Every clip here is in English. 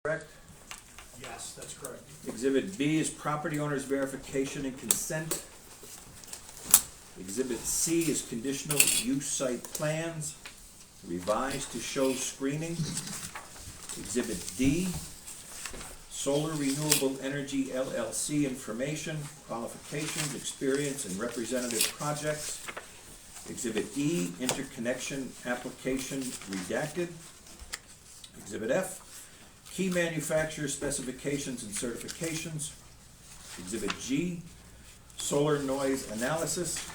Correct? Yes, that's correct. Exhibit B is property owner's verification and consent. Exhibit C is conditional use site plans, revised to show screening. Exhibit D, Solar Renewable Energy LLC information, qualifications, experience, and representative projects. Exhibit E, interconnection application redacted. Exhibit F, key manufacturer specifications and certifications. Exhibit G, solar noise analysis.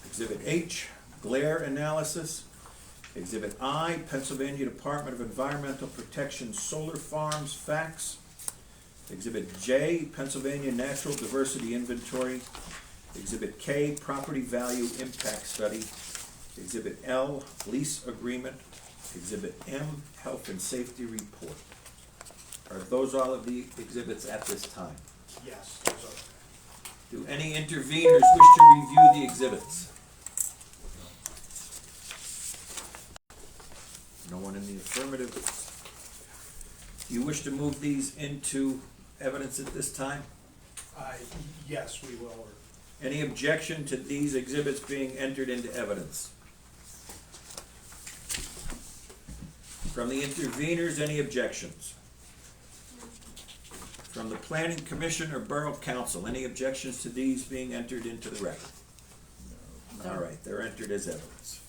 Exhibit H, glare analysis. Exhibit I, Pennsylvania Department of Environmental Protection solar farms facts. Exhibit J, Pennsylvania Natural Diversity Inventory. Exhibit K, property value impact study. Exhibit L, lease agreement. Exhibit M, health and safety report. Are those all of the exhibits at this time? Yes, those are. Do any interveners wish to review the exhibits? No one in the affirmative. Do you wish to move these into evidence at this time? Yes, we will. Any objection to these exhibits being entered into evidence? From the interveners, any objections? From the Planning Commission or Borough Council, any objections to these being entered into the record? No. All right, they're entered as evidence.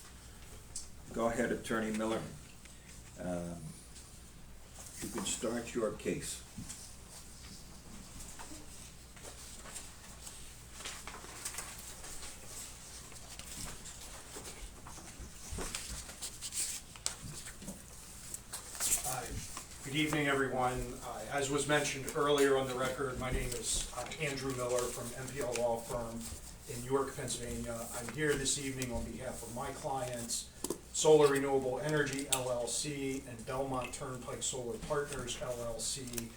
Go ahead, Attorney Miller. You can start your case. Good evening, everyone. As was mentioned earlier on the record, my name is Andrew Miller from MPL Law Firm in York, Pennsylvania. I'm here this evening on behalf of my clients, Solar Renewable Energy LLC and Belmont Turnpike Solar Partners LLC.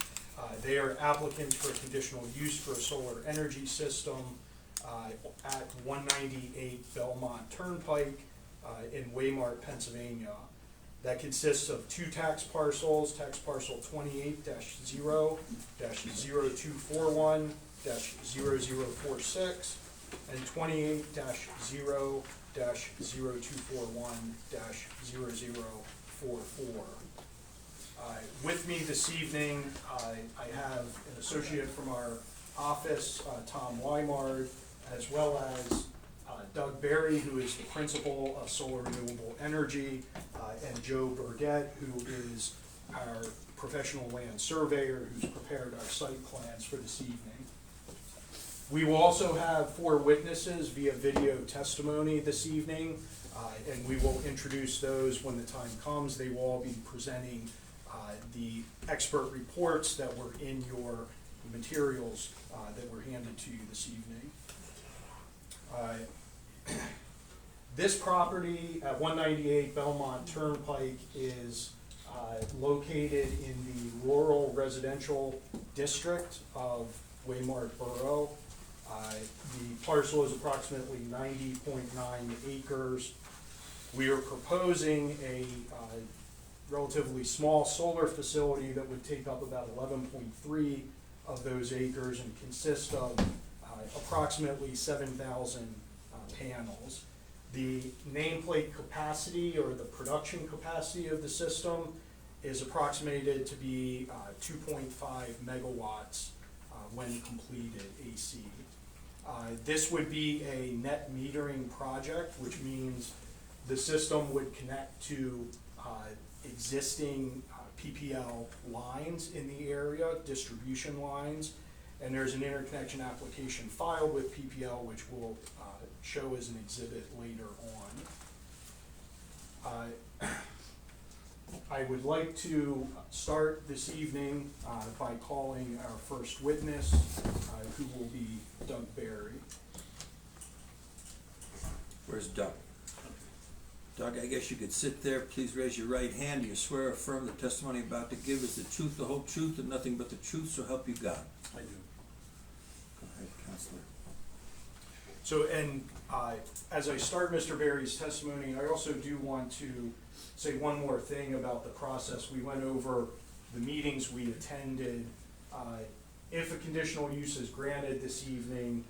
They are applicants for conditional use for a solar energy system at 198 Belmont Turnpike in Waymart, Pennsylvania. That consists of two tax parcels, tax parcel 28-0-0241-0046 and 28-0-0241-0044. With me this evening, I have an associate from our office, Tom Wymard, as well as Doug Berry, who is the principal of Solar Renewable Energy, and Joe Burgett, who is our professional land surveyor who's prepared our site plans for this evening. We will also have 4 witnesses via video testimony this evening, and we will introduce those when the time comes. They will all be presenting the expert reports that were in your materials that were handed to you this evening. This property at 198 Belmont Turnpike is located in the rural residential district of Waymart Borough. The parcel is approximately 90.9 acres. We are proposing a relatively small solar facility that would take up about 11.3 of those acres and consist of approximately 7,000 panels. The nameplate capacity or the production capacity of the system is approximated to be 2.5 megawatts when completed AC. This would be a net metering project, which means the system would connect to existing PPL lines in the area, distribution lines, and there's an interconnection application filed with PPL which will show as an exhibit later on. I would like to start this evening by calling our first witness, who will be Doug Berry. Where's Doug? Doug, I guess you could sit there. Please raise your right hand. Do you swear or affirm the testimony you're about to give is the truth, the whole truth, and nothing but the truth, so help you God? I do. Go ahead, Counselor. So, and as I start Mr. Berry's testimony, I also do want to say one more thing about the process. We went over the meetings we attended. If a conditional use is granted this evening,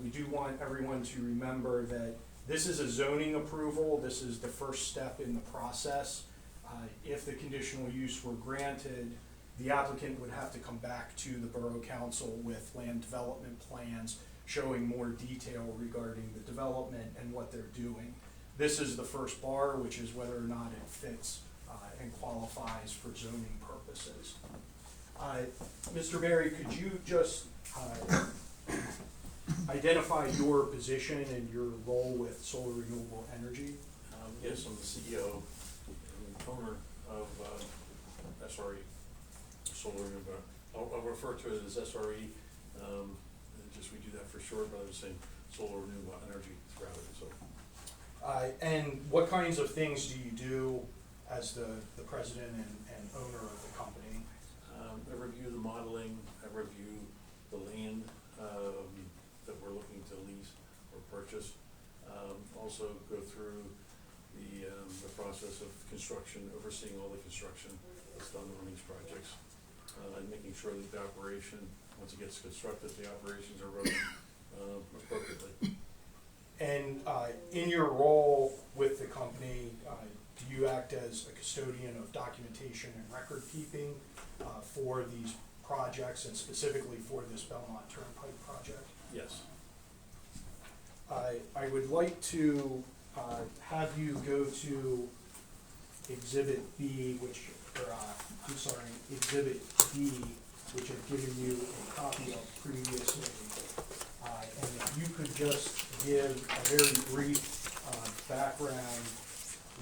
we do want everyone to remember that this is a zoning approval. This is the first step in the process. If the conditional use were granted, the applicant would have to come back to the Borough Council with land development plans showing more detail regarding the development and what they're doing. This is the first bar, which is whether or not it fits and qualifies for zoning purposes. Mr. Berry, could you just identify your position and your role with Solar Renewable Energy? Yes, I'm the CEO and owner of SRE, Solar Renewable. I'll refer to it as SRE, and just we do that for short, rather than saying Solar Renewable Energy throughout it, so. And what kinds of things do you do as the president and owner of the company? I review the modeling, I review the land that we're looking to lease or purchase. Also go through the process of construction, overseeing all the construction that's done on these projects, and making sure that the operation, once it gets constructed, the operations are running appropriately. And in your role with the company, do you act as a custodian of documentation and record keeping for these projects, and specifically for this Belmont Turnpike project? Yes. I would like to have you go to Exhibit B, Exhibit D, which I've given you a copy of previously. And if you could just give a very brief background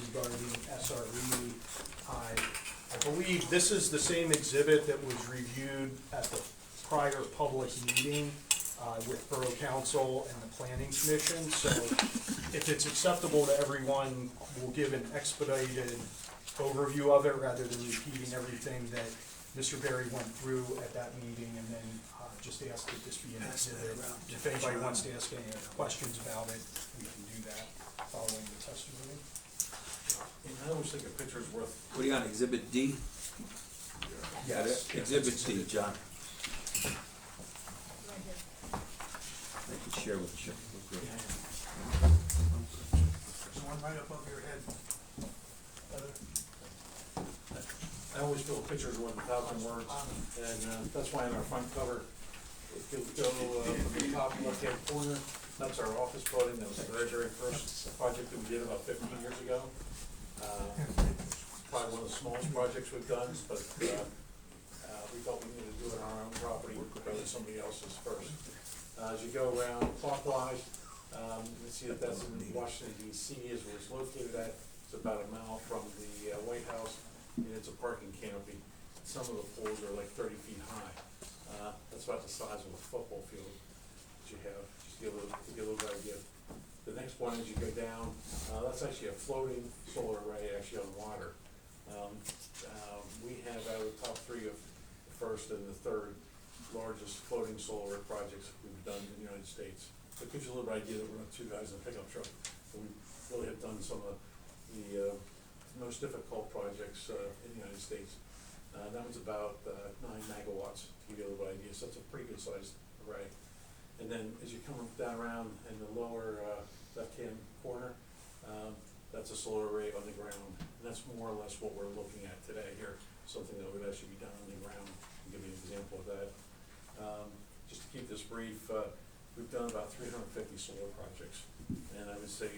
regarding SRE. I believe this is the same exhibit that was reviewed at the prior public meeting with Borough Council and the Planning Commission. So if it's acceptable to everyone, we'll give an expedited overview of it rather than repeating everything that Mr. Berry went through at that meeting, and then just ask that this be an exhibit. If anybody wants to ask any questions about it, we can do that following the testimony. And I always think a picture's worth. What are you on, Exhibit D? Yes. Exhibit D, John. I can share with you. There's one right above your head. I always feel a picture's worth 1,000 words, and that's why on our front cover, if you go from the top left-hand corner, that's our office building. That was the very, very first project that we did about 15 years ago. Probably one of the smallest projects we've done, but we felt we needed to do it on our own property rather than somebody else's first. As you go around clockwise, you can see that that's in Washington D.C. is where it's located at. It's about a mile from the White House, and it's a parking canopy. Some of the poles are like 30 feet high. That's about the size of a football field that you have, just to give a little idea. The next one, as you go down, that's actually a floating solar array actually on water. We have out of the top three of the first and the third largest floating solar projects we've done in the United States. So it gives you a little idea that we're not two guys in a pickup truck. We really have done some of the most difficult projects in the United States. That was about 9 megawatts, to give you a little idea. So that's a pretty good sized array. And then as you come down around in the lower left-hand corner, that's a solar array on the ground. And that's more or less what we're looking at today here, something that would actually be done on the ground. I'll give you an example of that. Just to keep this brief, we've done about 350 solar projects. And I would say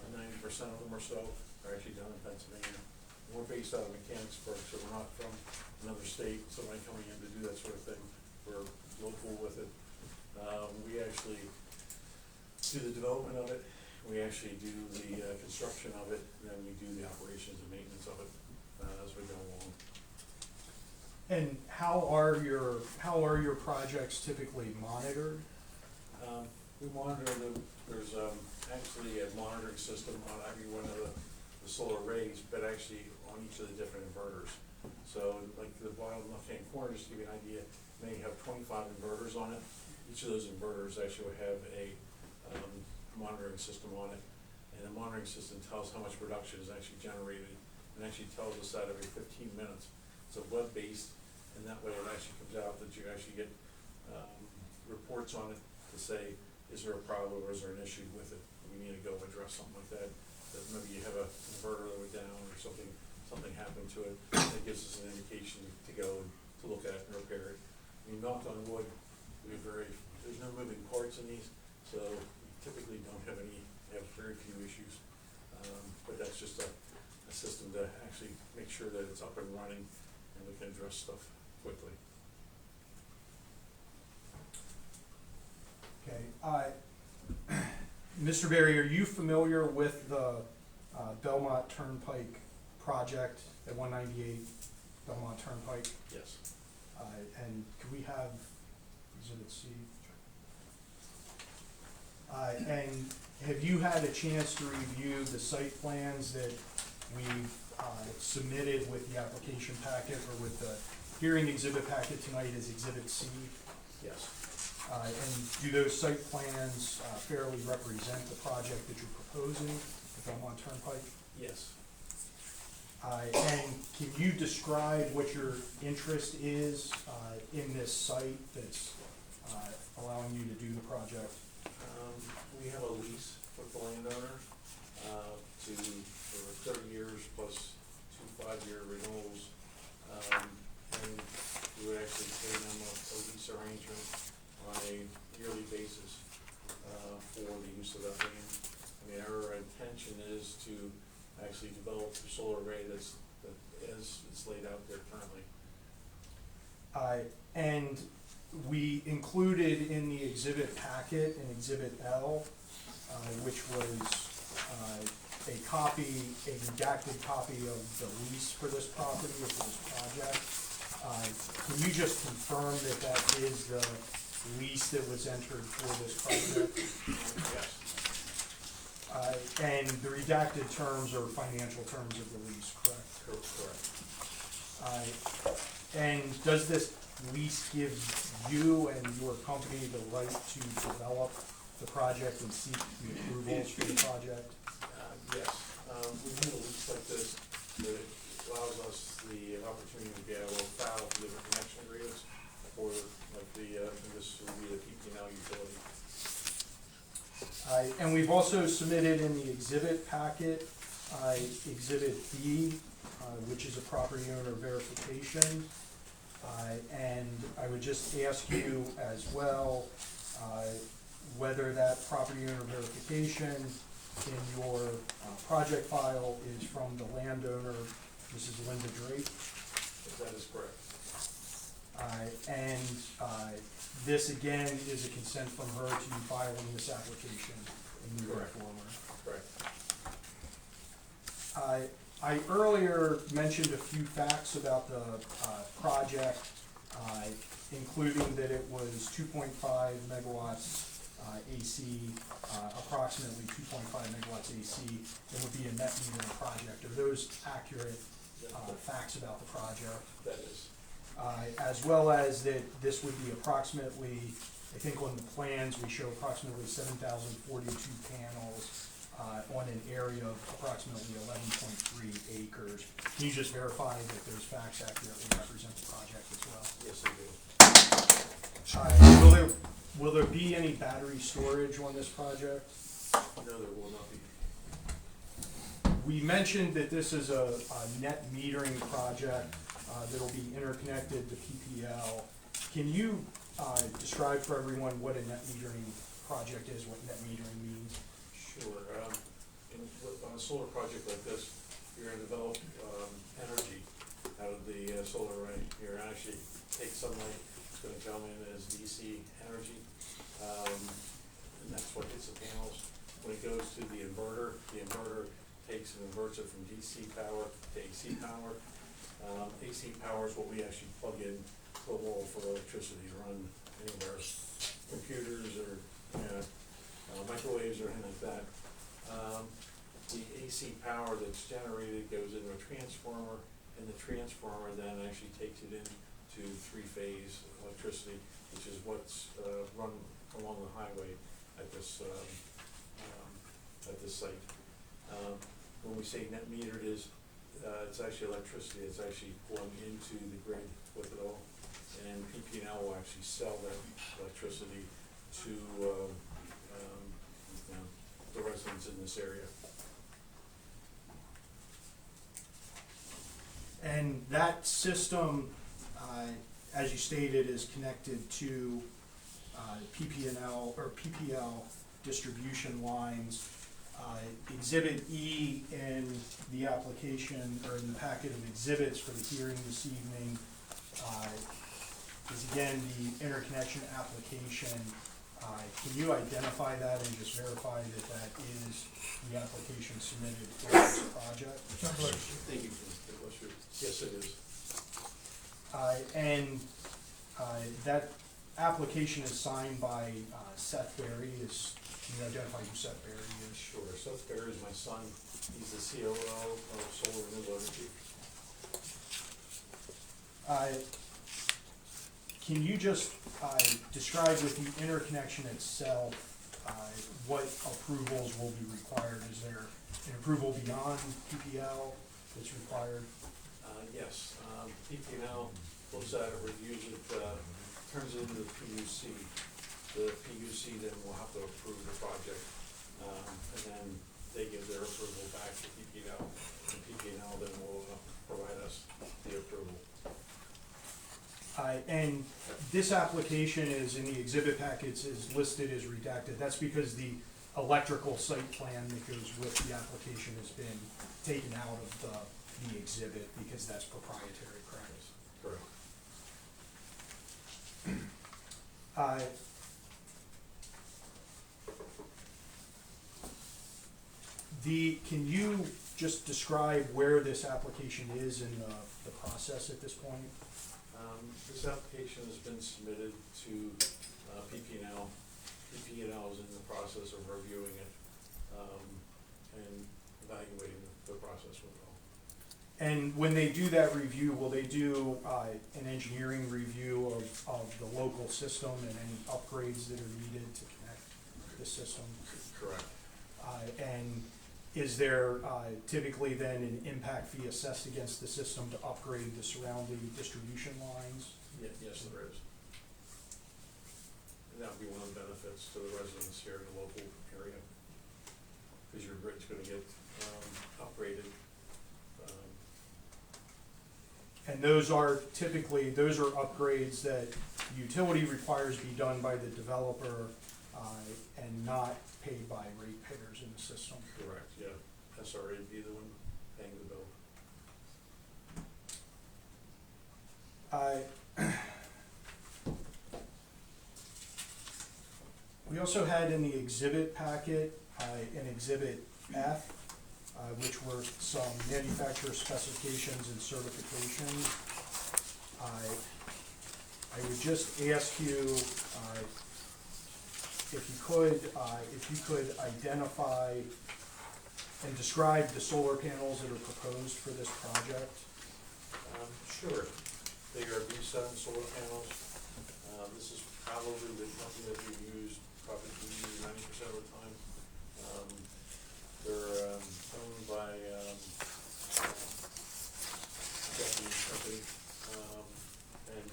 90% of them or so are actually done in Pennsylvania. We're based out of Mechanicsburg, so we're not from another state, somebody coming in to do that sort of thing. We're local with it. We actually do the development of it, we actually do the construction of it, and then we do the operations and maintenance of it as we go along. And how are your projects typically monitored? We monitor them. There's actually a monitoring system on every one of the solar arrays, but actually on each of the different inverters. So like the bottom left-hand corner, just to give you an idea, may have 25 inverters on it. Each of those inverters actually will have a monitoring system on it. And the monitoring system tells how much production is actually generated, and actually tells us that every 15 minutes It's a web-based, and that way it actually comes out that you actually get, reports on it to say, is there a problem or is there an issue with it? We need to go address something like that, that maybe you have a inverter that went down or something happened to it. That gives us an indication to go and to look at it and repair it. I mean, knock on wood, there's no moving parts in these, so we typically don't have very few issues. But that's just a system to actually make sure that it's up and running and we can address stuff quickly. Okay, Mr. Berry, are you familiar with the Belmont Turnpike project at 198 Belmont Turnpike? Yes. And could we have Exhibit C? And have you had a chance to review the site plans that we've submitted with the application packet or with the hearing exhibit packet tonight as Exhibit C? Yes. And do those site plans fairly represent the project that you're proposing at Belmont Turnpike? Yes. And can you describe what your interest is in this site that's allowing you to do the project? We have a lease with the landowner for 30 years plus 2 5-year renewals. And we would actually pay them a lease arrangement on a yearly basis for the use of that land. I mean, our intention is to actually develop the solar array as it's laid out there currently. And we included in the exhibit packet an Exhibit L, which was a redacted copy of the lease for this property or for this project. Can you just confirm that that is the lease that was entered for this project? Yes. And the redacted terms are financial terms of the lease, correct? Correct. And does this lease give you and your company the right to develop the project and seek the approvals for the project? Yes. We need a lease like this that allows us the opportunity to be able to file for the connection agreements for like this will be the TpkDrake utility. And we've also submitted in the exhibit packet, Exhibit B, which is a property owner verification. And I would just ask you as well, whether that property owner verification in your project file is from the landowner, Mrs. Linda Drake. That is correct. And this again is a consent from her to you filing this application and moving Correct. forward. Correct. I earlier mentioned a few facts about the project, including that it was 2.5 megawatts AC, approximately 2.5 megawatts AC, and would be a net metering project. Are those accurate facts about the project? That is. As well as that this would be approximately, I think on the plans, we show approximately 7,042 panels on an area of approximately 11.3 acres. Can you just verify that those facts accurately represent the project as well? Yes, I do. Will there be any battery storage on this project? No, there will not be. We mentioned that this is a net metering project that'll be interconnected to PPL. Can you describe for everyone what a net metering project is, what net metering means? Sure. On a solar project like this, you're going to develop energy out of the solar array. You're going to actually take sunlight, it's going to come in as DC energy, and that's what hits the panels. When it goes to the inverter takes and inverts it from DC power to AC power. AC power is what we actually plug in to the wall for electricity to run any of our computers or microwaves or anything like that. The AC power that's generated goes into a transformer, and the transformer then actually takes it into three-phase electricity, which is what's run along the highway at this site. When we say net metered, is it's actually electricity, it's actually going into the grid with it all. And PPL will actually sell that electricity to, you know, the residents in this area. And that system, as you stated, is connected to PPL or PPL distribution lines. Exhibit E in the application, or in the packet of exhibits for the hearing this evening, is again the interconnection application. Can you identify that and just verify that that is the application submitted for this project? Thank you for the question. Yes, it is. And that application is signed by Seth Berry. Can you identify who Seth Berry is? Sure, Seth Bear is my son, he's the COO of Solar Renewable Energy. Can you just describe with the interconnection itself what approvals will be required? Is there an approval beyond PPL that's required? Yes, PPL looks at it, reviews it, turns it into the PUC. The PUC then will have to approve the project, and then they give their approval back to PPL, and PPL then will provide us the approval. And this application is in the exhibit packets is listed as redacted. That's because the electrical site plan that goes with the application has been taken out of the exhibit because that's proprietary, correct? Correct. Can you just describe where this application is in the process at this point? This application has been submitted to PPL. PPL is in the process of reviewing it and evaluating the process with it all. And when they do that review, will they do an engineering review of the local system and any upgrades that are needed to connect the system? Correct. And is there typically then an impact fee assessed against the system to upgrade the surrounding distribution lines? Yes, there is. And that would be one of the benefits to the residents here in the local area, because your grid's gonna get upgraded. And those are typically, those are upgrades that utility requires be done by the developer and not paid by ratepayers in the system. Correct, yeah. SRA would be the one paying the bill. We also had in the exhibit packet, an exhibit F, which were some manufacturer specifications and certifications. I would just ask you, if you could identify and describe the solar panels that are proposed for this project. Sure. They are B7 solar panels. This is probably the company that we use probably 90% of the time. They're owned by a Japanese company, and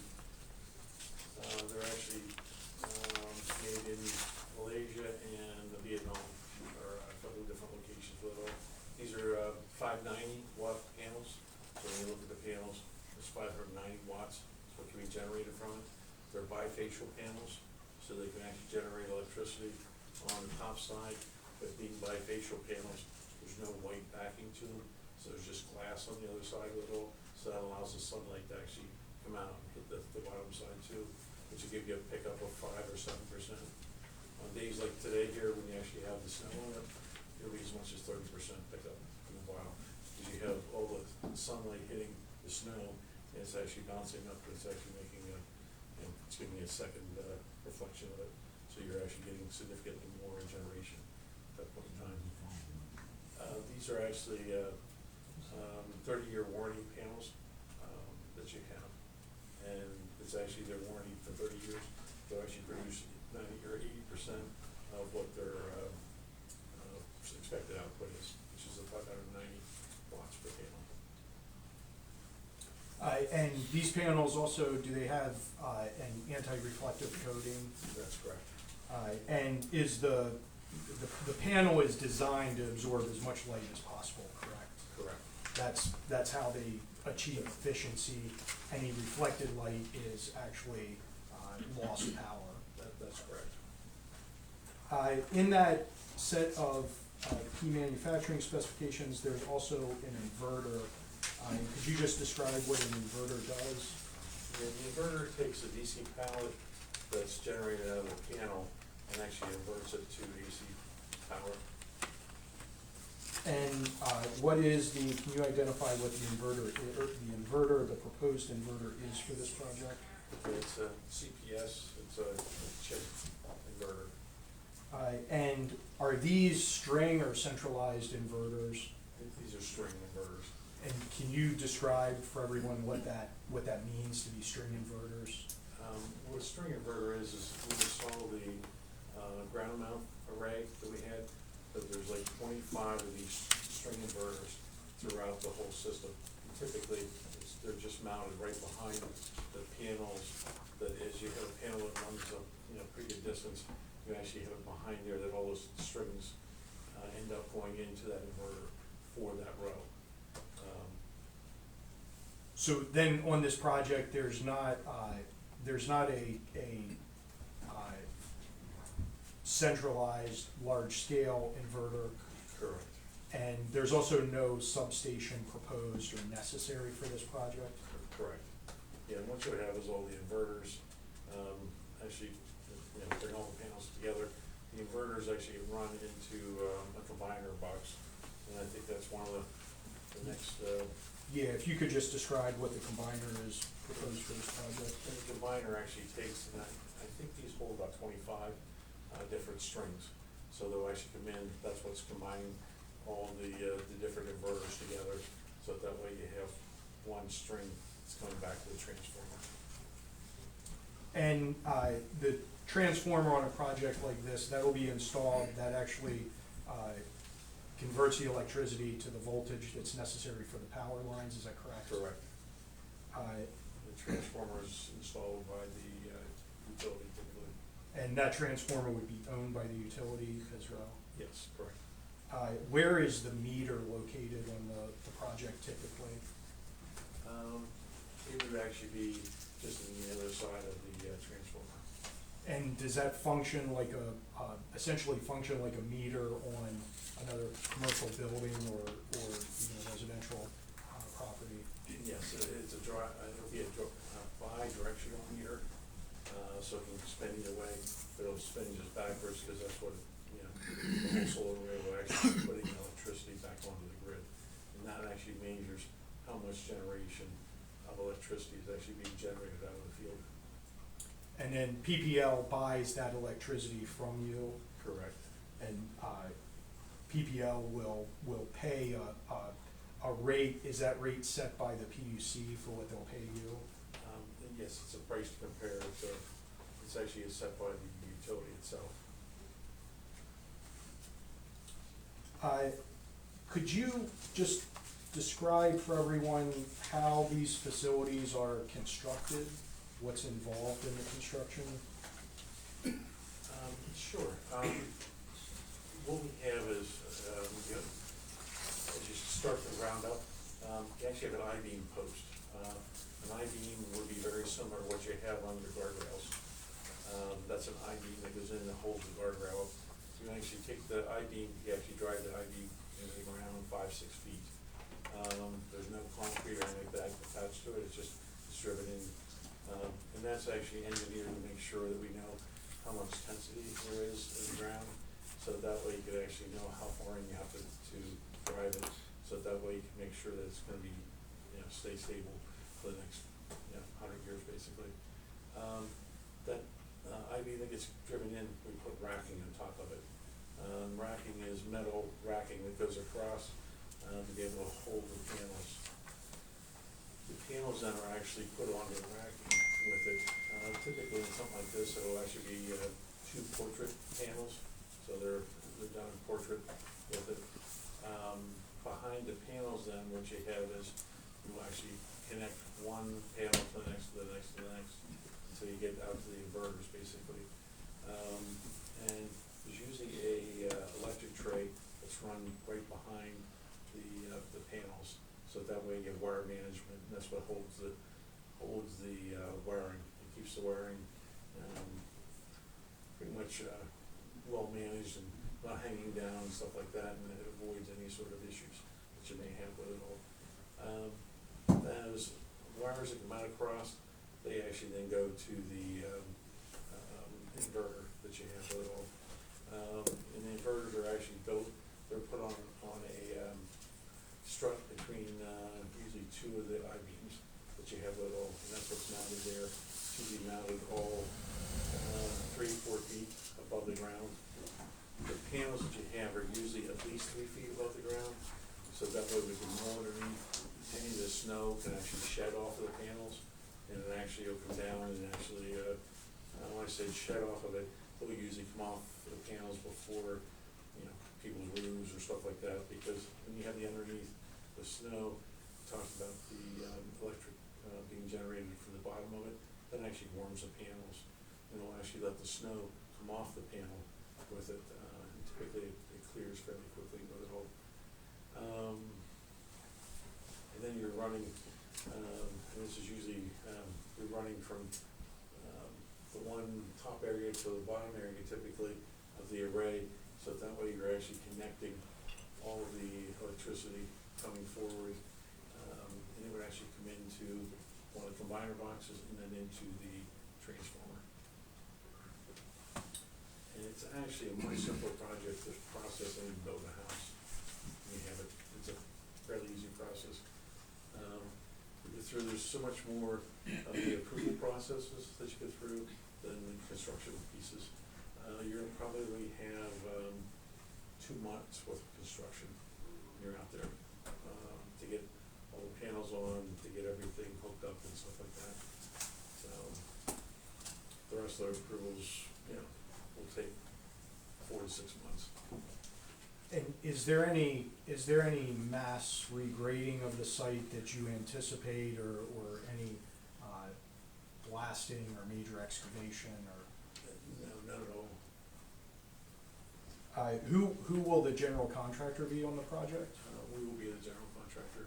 they're actually made in Malaysia and Vietnam, or a couple of different locations with it all. These are 590 watt panels, so when you look at the panels, it's 590 watts, so what can be generated from it. They're bifacial panels, so they can actually generate electricity on the top side, but being bifacial panels, there's no white backing to them, so there's just glass on the other side of it all, so that allows the sunlight to actually come out and hit the bottom side too, which will give you a pickup of 5 or 7%. On days like today here, when you actually have the snow on it, it'll be as much as 30% pickup in a while, because you have all the sunlight hitting the snow, and it's actually bouncing up, and it's actually making a, it's giving you a second reflection of it, so you're actually getting significantly more generation at that point in time. These are actually 30-year warranty panels that you have, and it's actually their warranty for 30 years. They'll actually produce 90 or 80% of what their expected output is, which is 590 watts per panel. And these panels also, do they have an anti-reflective coating? That's correct. And is the panel is designed to absorb as much light as possible, correct? Correct. That's how they achieve efficiency. Any reflected light is actually lost power. That's correct. In that set of key manufacturing specifications, there's also an inverter. Could you just describe what an inverter does? The inverter takes a DC power that's generated out of the panel and actually inverts it to AC power. And can you identify what the proposed inverter is for this project? It's a CPS, it's a chip inverter. And are these string or centralized inverters? These are string inverters. And can you describe for everyone what that means to be string inverters? What a string inverter is we install the ground mount array that we had, but there's like 25 of these string inverters throughout the whole system. Typically, they're just mounted right behind the panels, that as you have a panel that runs a pretty good distance, you actually have it behind there that all those strings end up going into that inverter for that row. So then on this project, there's not a centralized large-scale inverter, Correct. and there's also no substation proposed or necessary for this project? Correct. Yeah, and what you would have is all the inverters, actually, bring all the panels together. The inverters actually run into a combiner box, and I think that's one of the next, Yeah, if you could just describe what the combiner is proposed for this project. the combiner actually takes, and I think these hold about 25 different strings. So they'll actually come in, that's what's combining all the different inverters together, so that way you have one string that's coming back to the transformer. And the transformer on a project like this, that'll be installed, that actually converts the electricity to the voltage that's necessary for the power lines, is that correct? Correct. Uh, The transformer is installed by the utility typically. And that transformer would be owned by the utility as well? Yes, correct. Where is the meter located on the project typically? It would actually be just on the other side of the transformer. And does that function like essentially function like a meter on another commercial building or residential property? Yes, it's it'll be a bi-directional meter, so it can spin either way, but it'll spin just backwards, because that's what, the whole solar array will actually be putting electricity back onto the grid. And that actually measures how much generation of electricity is actually being generated out of the field. And then PPL buys that electricity from you, Correct. and PPL will pay a rate. Is that rate set by the PUC for what they'll pay you? And yes, it's a price to compare, so it's actually set by the utility itself. Could you just describe for everyone how these facilities are constructed? What's involved in the construction? Sure. What we have is, as you start to round up, you actually have an I-beam post. An I-beam would be very similar to what you have on your guardrails. That's an I-beam that goes in and holds the guardrail. You actually take the I-beam, you actually drive the I-beam into the ground 5-6 feet. There's no concrete or anything like that attached to it, it's driven in. And that's actually engineered to make sure that we know how much density there is in the ground, so that way you could actually know how far in you have to drive it, so that way you can make sure that it's gonna be, stay stable for the next, 100 years basically. That I-beam that gets driven in, we put racking on top of it. Racking is metal racking that goes across to be able to hold the panels. The panels then are actually put on the racking with it. Typically in something like this, it'll actually be 2 portrait panels, so they're done in portrait with it. Behind the panels then, what you have is you actually connect one panel to the next, to the next, to the next, until you get out to the inverters, basically. And there's usually a electric tray that's run right behind the panels, so that way you have wire management, and that's what holds the wiring. It keeps the wiring pretty much well managed and not hanging down and stuff like that, and it avoids any sort of issues that you may have with it all. Those wires that come out across, they actually then go to the inverter that you have with it all. And the inverters are actually built, they're put on a strut between usually two of the I-beams that you have with it all, and that's what's mounted there. It's usually mounted all 3-4 feet above the ground. The panels that you have are usually at least 3 feet above the ground, so that way we can monitor any of the snow can actually shed off of the panels, and it actually will come down and actually, when I say shed off of it, it'll usually come off the panels before, people's roofs or stuff like that, because when you have the underneath, the snow, talks about the electric being generated from the bottom of it, that actually warms the panels, and it'll actually let the snow come off the panel with it, and typically it clears fairly quickly with it all. And then you're running, and this is usually, you're running from the one top area to the bottom area typically of the array, so that way you're actually connecting all of the electricity coming forward, and it would actually come into one of the combiner boxes and then into the transformer. And it's actually a much simpler project, this process, than you build a house. You have it, it's a fairly easy process. There's so much more of the approval processes that you get through than the construction pieces. You're gonna probably have 2 months worth of construction. You're out there to get all the panels on, to get everything hooked up and stuff like that. So the rest of the approvals, will take 4 to 6 months. And is there any mass regrading of the site that you anticipate, or any blasting or major excavation, or? No, not at all. Who will the general contractor be on the project? We will be the general contractor.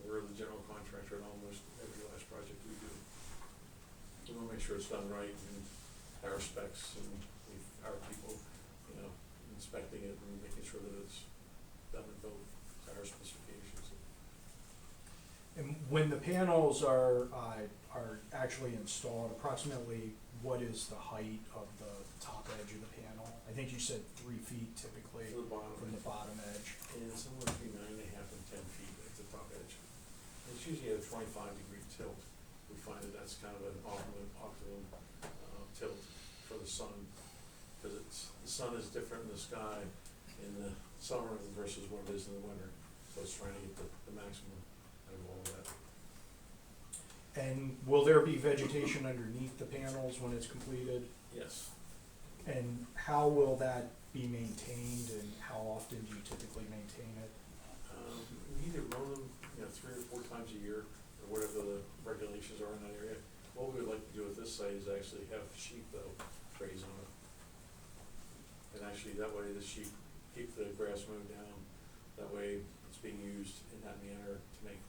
We're the general contractor in almost every last project we do. We wanna make sure it's done right and our specs and our people, inspecting it and making sure that it's done and built to our specifications. And when the panels are actually installed, approximately what is the height of the top edge of the panel? I think you said 3 feet typically To the bottom. from the bottom edge. And somewhere between 9.5 and 10 feet at the top edge. It's usually a 25-degree tilt. We find that that's kind of an optimum tilt for the sun, because the sun is different in the sky in the summer versus what it is in the winter. So it's trying to get the maximum out of all of that. And will there be vegetation underneath the panels when it's completed? Yes. And how will that be maintained, and how often do you typically maintain it? We either mow them, 3 or 4 times a year, or whatever the regulations are in that area. What we would like to do with this site is actually have sheep though graze on it. And actually that way the sheep keep the grass mowed down. That way it's being used in that manner to make,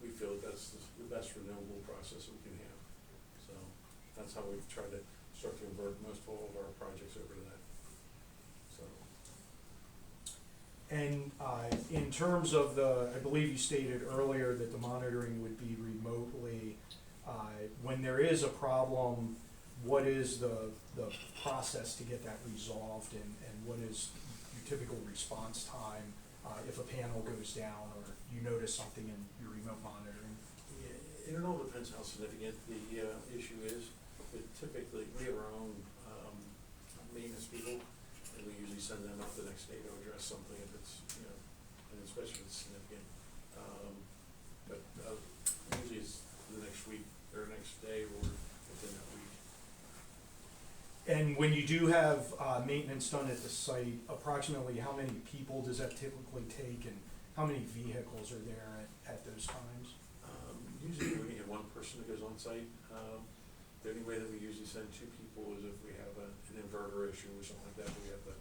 we feel that's the best renewable process we can have. So that's how we've tried to start to convert most all of our projects over to that. So. And in terms of I believe you stated earlier that the monitoring would be remotely. When there is a problem, what is the process to get that resolved, and what is your typical response time if a panel goes down or you notice something in your remote monitoring? Yeah, it all depends how significant the issue is, but typically we have our own maintenance people, and we usually send them out the next day to address something if it's, and especially if it's significant. But usually it's the next week or next day or within that week. And when you do have maintenance done at the site, approximately how many people does that typically take, and how many vehicles are there at those times? Usually we have one person that goes on site. The only way that we usually send two people is if we have an inverter issue or something like that. We have the,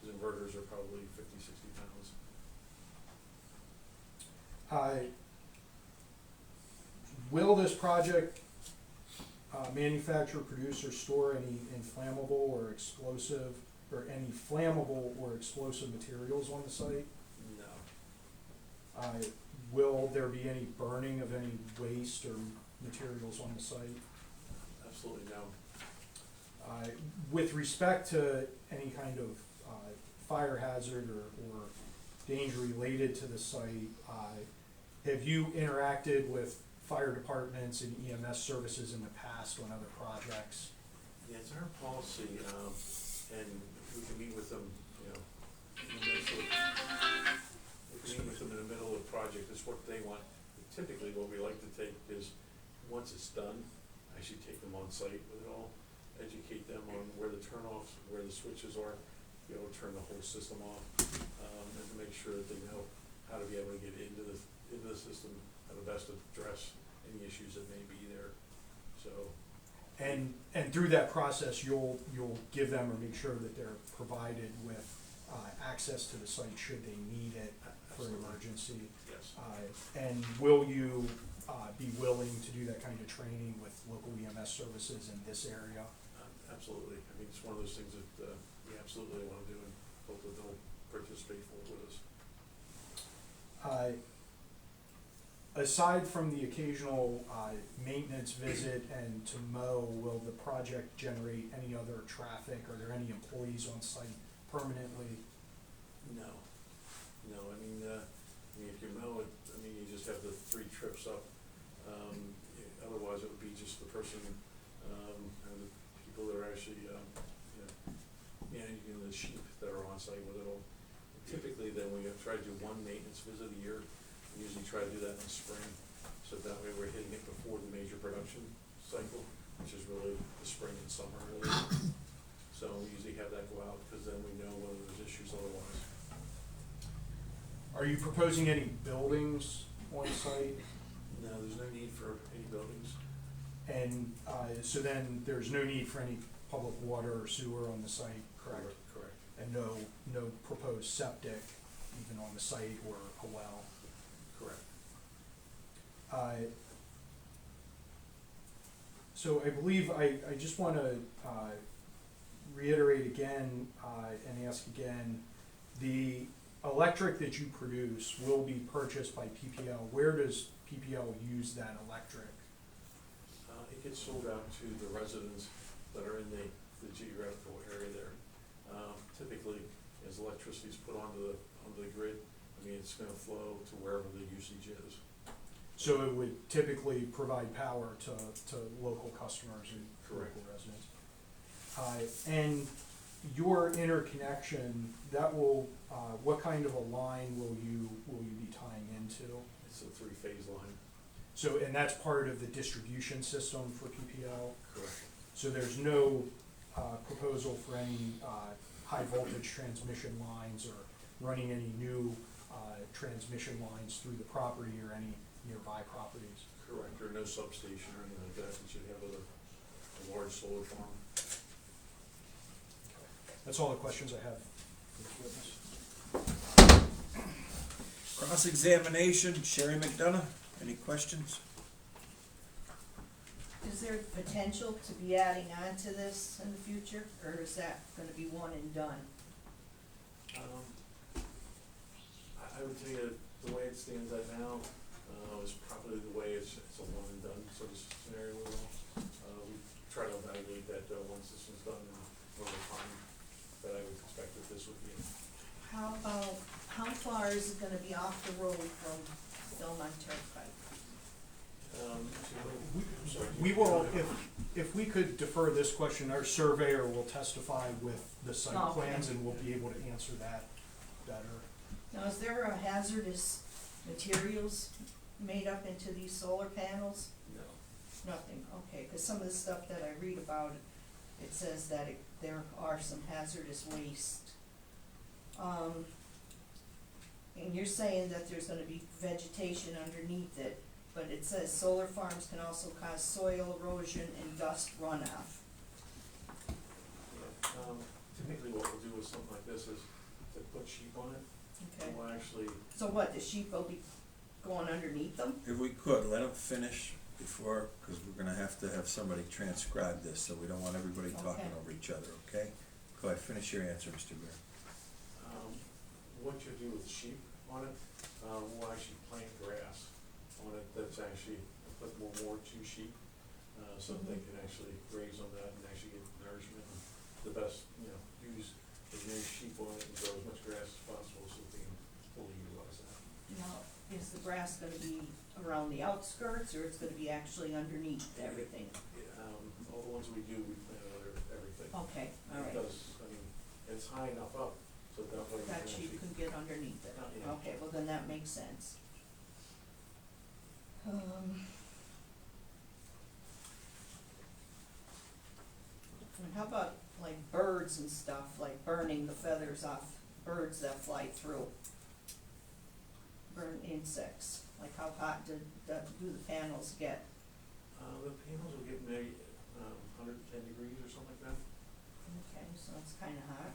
because inverters are probably 50, 60 pounds. Will this project manufacture, produce, or store any inflammable or explosive, or any flammable or explosive materials on the site? No. Will there be any burning of any waste or materials on the site? Absolutely no. With respect to any kind of fire hazard or danger related to the site, have you interacted with fire departments and EMS services in the past on other projects? Yeah, it's our policy, and we can meet with them, you know, in the midst of, we can meet with them in the middle of the project, it's what they want. Typically, what we like to take is, once it's done, actually take them on site with it all, educate them on where the turnoffs, where the switches are, be able to turn the whole system off, and to make sure that they know how to be able to get into the system, how to best address any issues that may be there, so. And through that process, you'll give them or make sure that they're provided with access to the site should they need it for an Absolutely. emergency. Yes. And will you be willing to do that kind of training with local EMS services in this area? Absolutely, I mean, it's one of those things that, we absolutely wanna do and hope that they'll participate fully with us. Aside from the occasional maintenance visit and to mow, will the project generate any other traffic? Are there any employees on site permanently? No, I mean, if you mow it, I mean, you just have the 3 trips up. Otherwise, it would be just the person, and the people that are actually, managing the sheep that are on site with it all. Typically, then we try to do one maintenance visit a year. We usually try to do that in the spring, so that way we're hitting it before the major production cycle, which is really the spring and summer really. So we usually have that go out, because then we know whether there's issues otherwise. Are you proposing any buildings on site? No, there's no need for any buildings. And so then there's no need for any public water or sewer on the site, correct? Correct. And no proposed septic even on the site or a well? Correct. So I believe I just want to reiterate again and ask again, the electric that you produce will be purchased by PPL. Where does PPL use that electric? It gets sold out to the residents that are in the geographical area there. Typically, as electricity is put onto the grid, I mean, it's gonna flow to wherever the usage is. So it would typically provide power to local customers and Correct. local residents. And your interconnection, that will, what kind of a line will you be tying into? It's a 3-phase line. So, and that's part of the distribution system for PPL? Correct. So there's no proposal for any high voltage transmission lines or running any new transmission lines through the property or any nearby properties? Correct, or no substation or anything like that you have with a large solar farm. That's all the questions I have for this witness. Cross-examination, Sherry McDonough, any questions? Is there potential to be adding on to this in the future, or is that gonna be one and done? I would say that the way it stands right now, is probably the way it's a one and done sort of scenario we're on. We try to evaluate that, once this is done and over time, that I would expect that this would be. How far is it gonna be off the road from Belmont Turnpike? I'm sorry. We will, if we could defer this question, our surveyor will testify with the site Oh, okay. plans and we'll be able to answer that better. Now, is there a hazardous materials made up into these solar panels? No. Nothing, okay, cause some of the stuff that I read about, it says that there are some hazardous waste. And you're saying that there's gonna be vegetation underneath it, but it says solar farms can also cause soil erosion and dust runoff. Yeah, typically what we'll do with something like this is to put sheep on it, Okay, we'll actually, so what, the sheep will be going underneath them? If we could, let them finish before, because we're gonna have to have somebody transcribe this, so we don't want everybody talking Okay. over each other, okay? Go ahead, finish your answer, Mr. Bear. what you do with sheep on it, we'll actually plant grass on it that's actually applicable more to sheep, so that they can actually graze on that and actually get nourishment and the best, use as many sheep on it and grow as much grass as possible so they can fully utilize that. Now, is the grass gonna be around the outskirts, or it's gonna be actually underneath everything? All the ones we do, we plant under everything. Okay, all right. Because, it's high enough up, so that way you can That sheep actually, can get underneath it. Yeah. Okay, well then that makes sense. And how about like birds and stuff, like burning the feathers off birds that fly through? Burn insects, like how hot do the panels get? the panels will get maybe, 110 degrees or something like that. Okay, so it's kinda hot.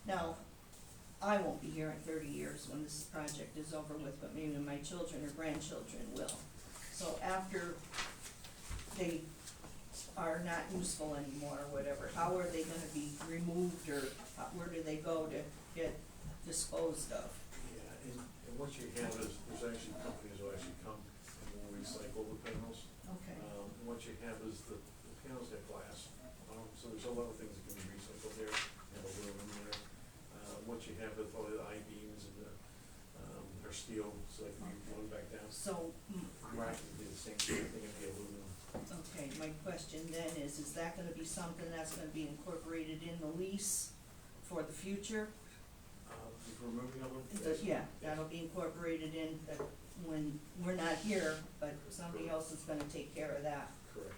Now, I won't be here in 30 years when this project is over with, but maybe my children or grandchildren will. So after they are not useful anymore or whatever, how are they gonna be removed, or where do they go to get disposed of? Yeah, and what you have is, there's actually companies who actually come and will recycle the panels. Okay, And what you have is the panels have glass, so there's a lot of things that can be recycled there, and aluminum there. What you have is all the I-beams and are steel, so they can be blown back down. so, Right, it'd be the same thing, it'd be aluminum. okay, my question then is that gonna be something that's gonna be incorporated in the lease for the future? If we're moving on them? Yeah, that'll be incorporated in, that when we're not here, but somebody else is gonna take care of that. Correct.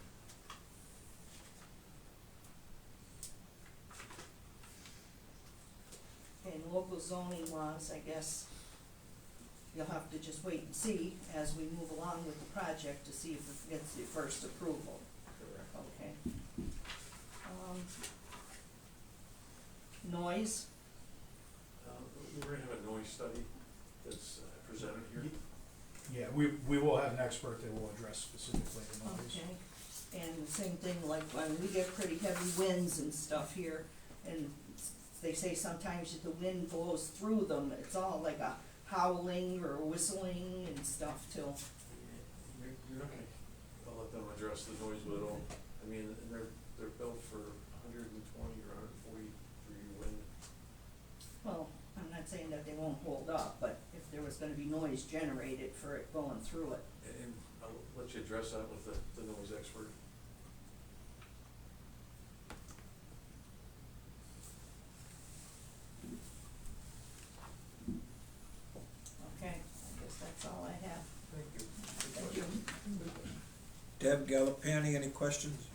And local zoning laws, I guess, you'll have to just wait and see as we move along with the project to see if it gets the first approval. Correct. Okay. Noise, We're gonna have a noise study that's presented here. Yeah, we will have an expert that will address specifically the noise. okay, and the same thing, like when we get pretty heavy winds and stuff here, and they say sometimes if the wind blows through them, it's all like a howling or whistling and stuff too. You're not gonna, I'll let them address the noise with it all. I mean, they're built for 120 or 140 degree wind. Well, I'm not saying that they won't hold up, but if there was gonna be noise generated for it going through it. And I'll let you address that with the noise expert. Okay, I guess that's all I have. Thank you. Thank you. Deb Galopani, any questions?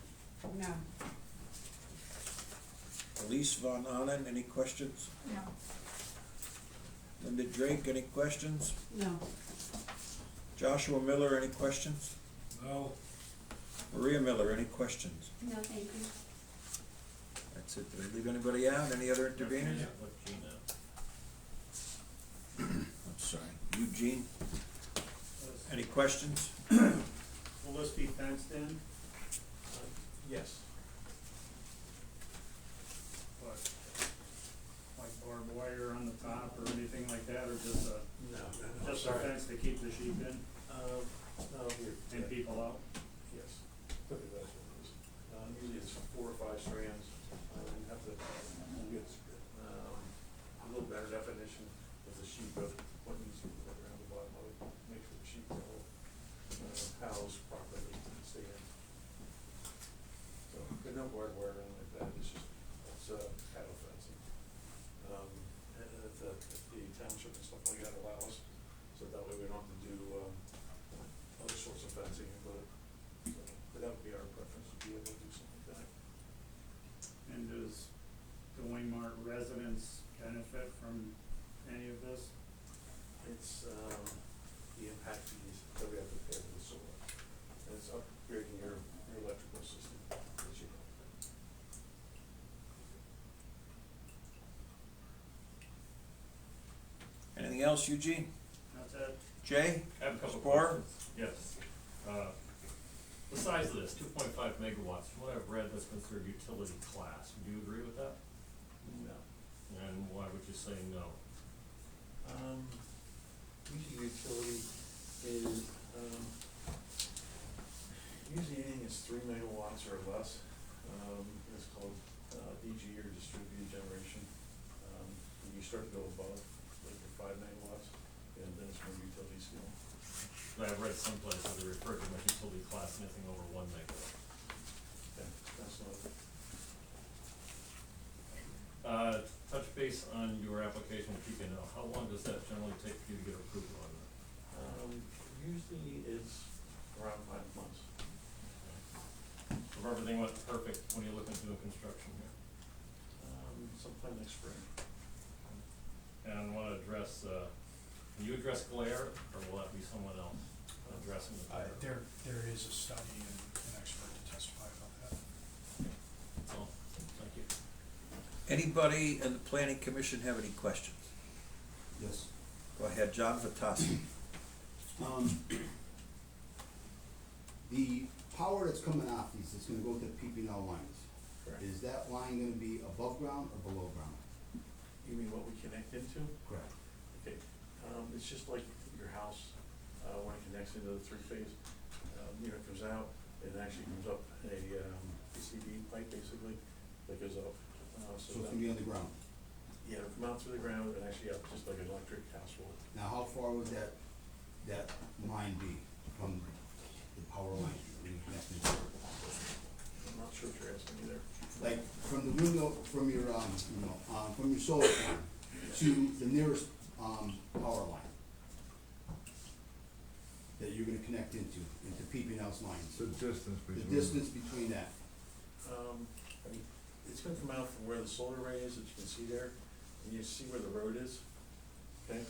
No. Elise Von Ahnen, any questions? No. Linda Drake, any questions? No. Joshua Miller, any questions? No. Maria Miller, any questions? No, thank you. That's it. Did I leave anybody out? Any other interveners? I'm sorry. Eugene, any questions? Will this be fenced in? Yes. But, like barbed wire on the top or anything like that, or just a, No, just a sorry. fence to keep the sheep in No, here. and people out? Yes. That's what it is. Usually it's 4 or 5 strands. You have to get a little better definition of the sheep of what needs to be put around the bottom of it, make sure the sheep are all housed properly and stay in. So, but no barbed wire or anything like that, it's cattle fencing. And if the township and stuff like that allow us, so that way we don't have to do other sorts of fencing, but that would be our preference, to be able to do something like that. And do Belmont residents benefit from any of this? It's, the impact fees that we have to pay for the solar. And it's upgrading your electrical system this year. Anything else, Eugene? That's it. Jay? I have a couple Spore? questions. Yes. The size of this, 2.5 megawatts, from what I've read, that's considered utility class. Do you agree with that? No. And why would you say no? Usually utility is, usually anything that's 3 megawatts or less, it's called, DG or distributed generation. When you start to go above, like your 5 megawatts, and then it's more utility scale. I've read someplace where they refer to them as utility class, anything over 1 megawatt. Okay, that's not, Touch base on your application with TpkDrake. How long does that generally take for you to get approval on that? usually it's around 5 months. If everything went perfect, when are you looking to do construction here? Sometime next spring. And I want to address, can you address glare, or will that be someone else addressing the glare? There is a study and an expert to testify about that. Oh, thank you. Anybody in the planning commission have any questions? Yes. Go ahead, John Vitasi. The power that's coming off these is gonna go to PPL lines. Correct. Is that line gonna be above ground or below ground? You mean what we connect into? Correct. Okay, it's just like your house, when it connects into the three-phase, it comes out, it actually comes up a, PCB pipe basically, that goes up. So So it's that, gonna be underground. yeah, it'll come out through the ground and actually up just like an electric house will. Now, how far would that line be from the power line when you connect into it? I'm not sure what you're asking me there. Like, from the window, from your, from your solar farm to the nearest, power line that you're gonna connect into PPL's lines? The distance The between. distance between that. I mean, it's gonna come out from where the solar array is, that you can see there, and you see where the road is, okay?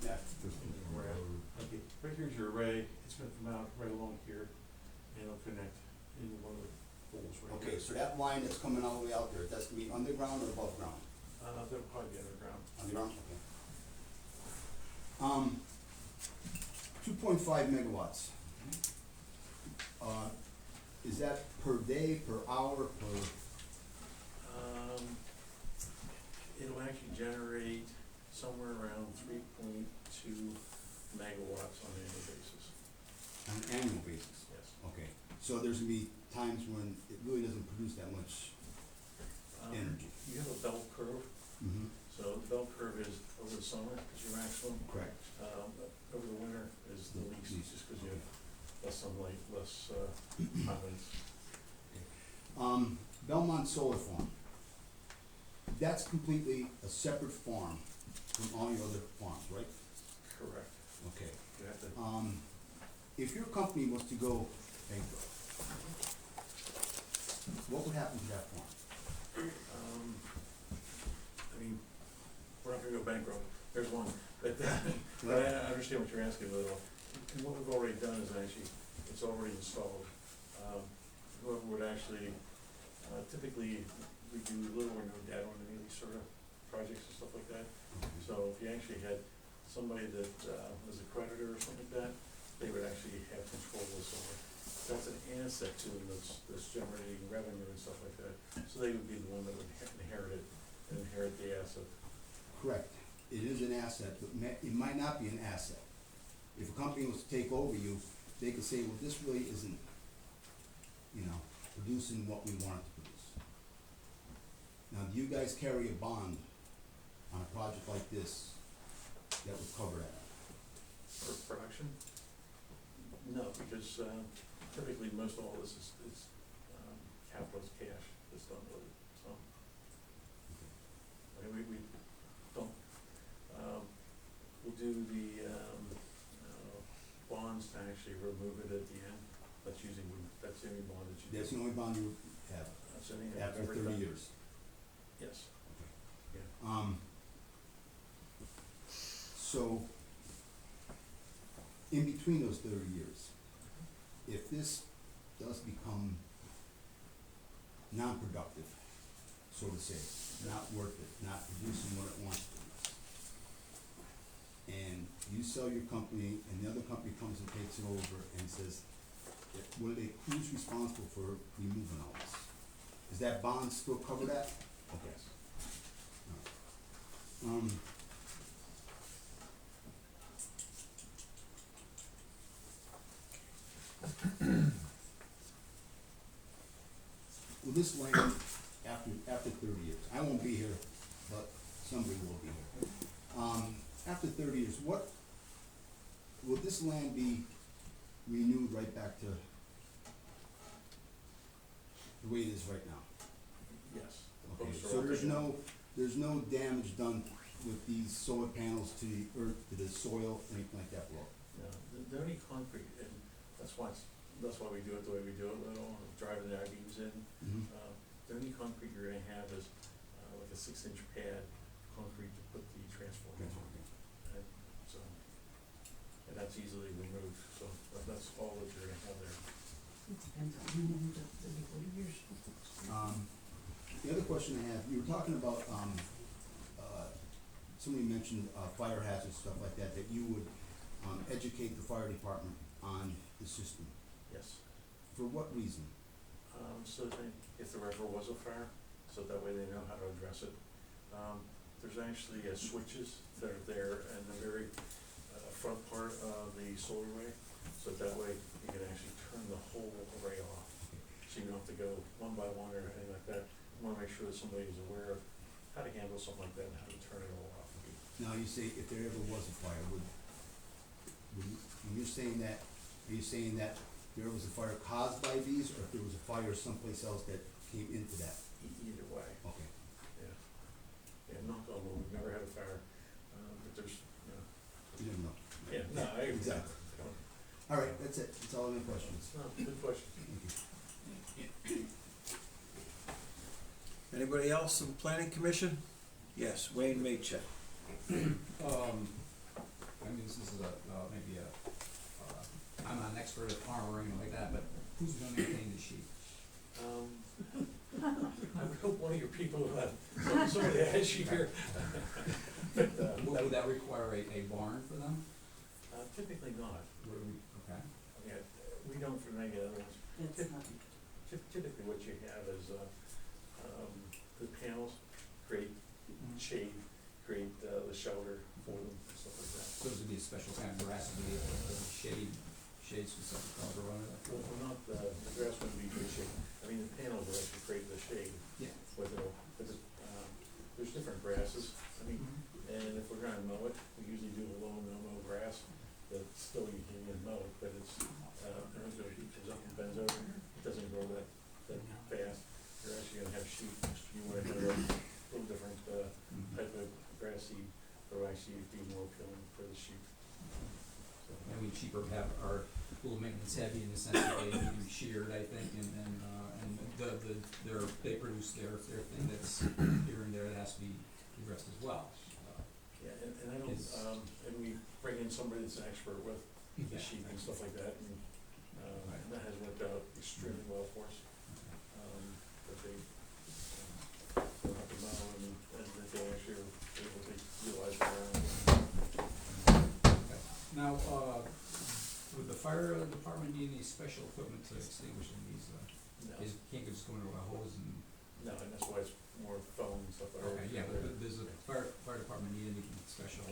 Yeah. Okay, right here's your array, it's gonna come out right along here, and it'll connect in one of the poles right here. Okay, so that line that's coming all the way out there, that's gonna be underground or above ground? They'll probably be underground. Underground, okay. 2.5 megawatts. Is that per day, per hour, per, It'll actually generate somewhere around 3.2 megawatts on an annual basis, on an annual basis? yes. Okay, so there's gonna be times when it really doesn't produce that much energy? You have a bell curve, Mm-hmm. so the bell curve is over the summer is your maximum. Correct. Over the winter is the least, Least, just because you okay. have less sunlight, less, high winds. Belmont Solar Farm, that's completely a separate farm from all your other farms, right? Correct. Okay. You have to, If your company was to go bankrupt, what would happen to that farm? I mean, we're not gonna go bankrupt, there's one, but, but I understand what you're asking a little. And what we've already done is actually, it's already installed. Whoever would actually, typically, we do little or no data on any of these sort of projects and stuff like that. So if you actually had somebody that, was a creditor or something like that, they would actually have control of the solar. That's an asset to them that's generating revenue and stuff like that. So they would be the one that would inherit it and inherit the asset. Correct. It is an asset, but it might not be an asset. If a company was to take over you, they could say, well, this really isn't, producing what we want it to produce. Now, do you guys carry a bond on a project like this that would cover that? For production? No, because typically most all this is capital cash that's done with it, so. I mean, we don't, we'll do the, bonds to actually remove it at the end. That's usually, that's the only bond that you do. That's the only bond you have That's the only I've after ever 30 done. years. Yes. So, in between those 30 years, if this does become non-productive, so to say, not worth it, not producing what it wants to, and you sell your company and the other company comes and takes it over and says, who's responsible for removing all this? Does that bond still cover that? Okay. All right. Well, this land, after 30 years, I won't be here, but somebody will be here. After 30 years, will this land be renewed right back to the way it is right now? Yes. The Okay, posts are so all there's taken. there's no damage done with these solar panels to the earth, to the soil, anything like that below? No, they're only concrete, and that's why we do it the way we do it, we don't drive the I-beams in. Mhm. The only concrete you're gonna have is, like a 6-inch pad, concrete to put the transformer Okay. on. And so, and that's easily removed, so that's all that you're gonna have there. The other question I have, you were talking about, somebody mentioned, fire hazards, stuff like that, that you would, educate the fire department on the system. Yes. For what reason? So that if there ever was a fire, so that way they know how to address it. There's actually switches that are there in the very front part of the solar array, so that way you can actually turn the whole array off. So you don't have to go one by one or anything like that. You wanna make sure that somebody is aware of how to handle something like that and how to turn it all off. Now, you say if there ever was a fire, when you're saying that, are you saying that there was a fire caused by these, or if there was a fire someplace else that came into that? Either way, Okay. yeah. Yeah, knock on wood, we've never had a fire, but there's, You didn't know. yeah, no, I. Exactly. All right, that's it. That's all my questions. No, good question. Thank you. Anybody else on the planning commission? Yes, Wayne Maycheck. I mean, this is maybe I'm not an expert at farm or anything like that, but who's gonna maintain the sheep? I would hope one of your people, somebody has sheep here. But, Would that require a barn for them? typically not. Okay. Yeah, we don't for many other ones. Typically what you have is, the panels create shade, create, the shelter for them, and stuff like that. So this would be a special kind of grass, would be a shade specific color or whatever? Well, not the grass wouldn't be good shade. I mean, the panels will actually create the shade Yeah. with it, there's different grasses. I mean, and if we're gonna mow it, we usually do a low no-mow grass that still you can mow it, but it's, it comes up and bends over, it doesn't grow that fast. You're actually gonna have sheep, you wanna have a little different, type of grass seed, or actually be more appealing for the sheep. So, I mean, sheep are a little maintenance heavy in the sense that they need to be sheared, I think, and they produce their thing that's here and there that has to be addressed as well. yeah, and I don't, and we bring in somebody that's an expert with the sheep and stuff like that, and that has worked out extremely well for us. That they don't have to mow and that they actually are able to utilize their own. Okay. Now, would the fire department need any special equipment to extinguish these? No, Can't just go into a hose and? no, and that's why it's more foam and stuff like that. Okay, yeah, but does the fire department need anything special?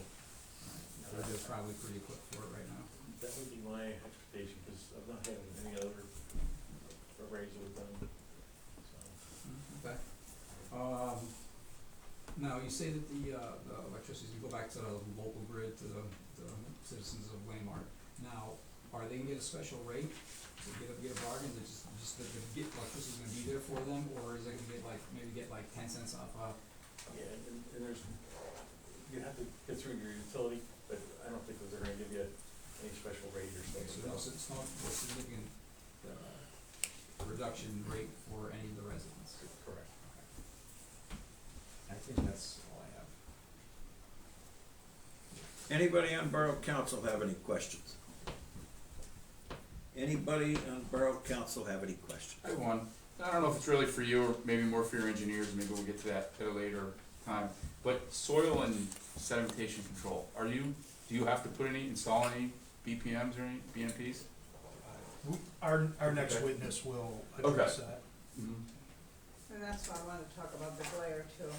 They're probably pretty equipped for it right now. That would be my expectation, because I've not had any other arrays that we've done, so. Okay. Now, you say that the electricity, you go back to the local grid, to the citizens of Waymart. Now, are they gonna get a special rate to get a bargain, that just that the electricity's gonna be there for them, or is it gonna get maybe 10 cents off? Yeah, and there's, you have to get through your utility, but I don't think that they're gonna give you any special rate or Okay, so something. it's not a significant, reduction rate for any of the residents. Correct. I think that's all I have. Anybody on Borough Council have any questions? Anybody on Borough Council have any questions? I have one. I don't know if it's really for you or maybe more for your engineers, maybe we'll get to that at a later time. But soil and sedimentation control, do you have to install any BPMs or any BMPs? Our next witness will address that, Mm-hmm. And that's why I wanted to talk about the glare too.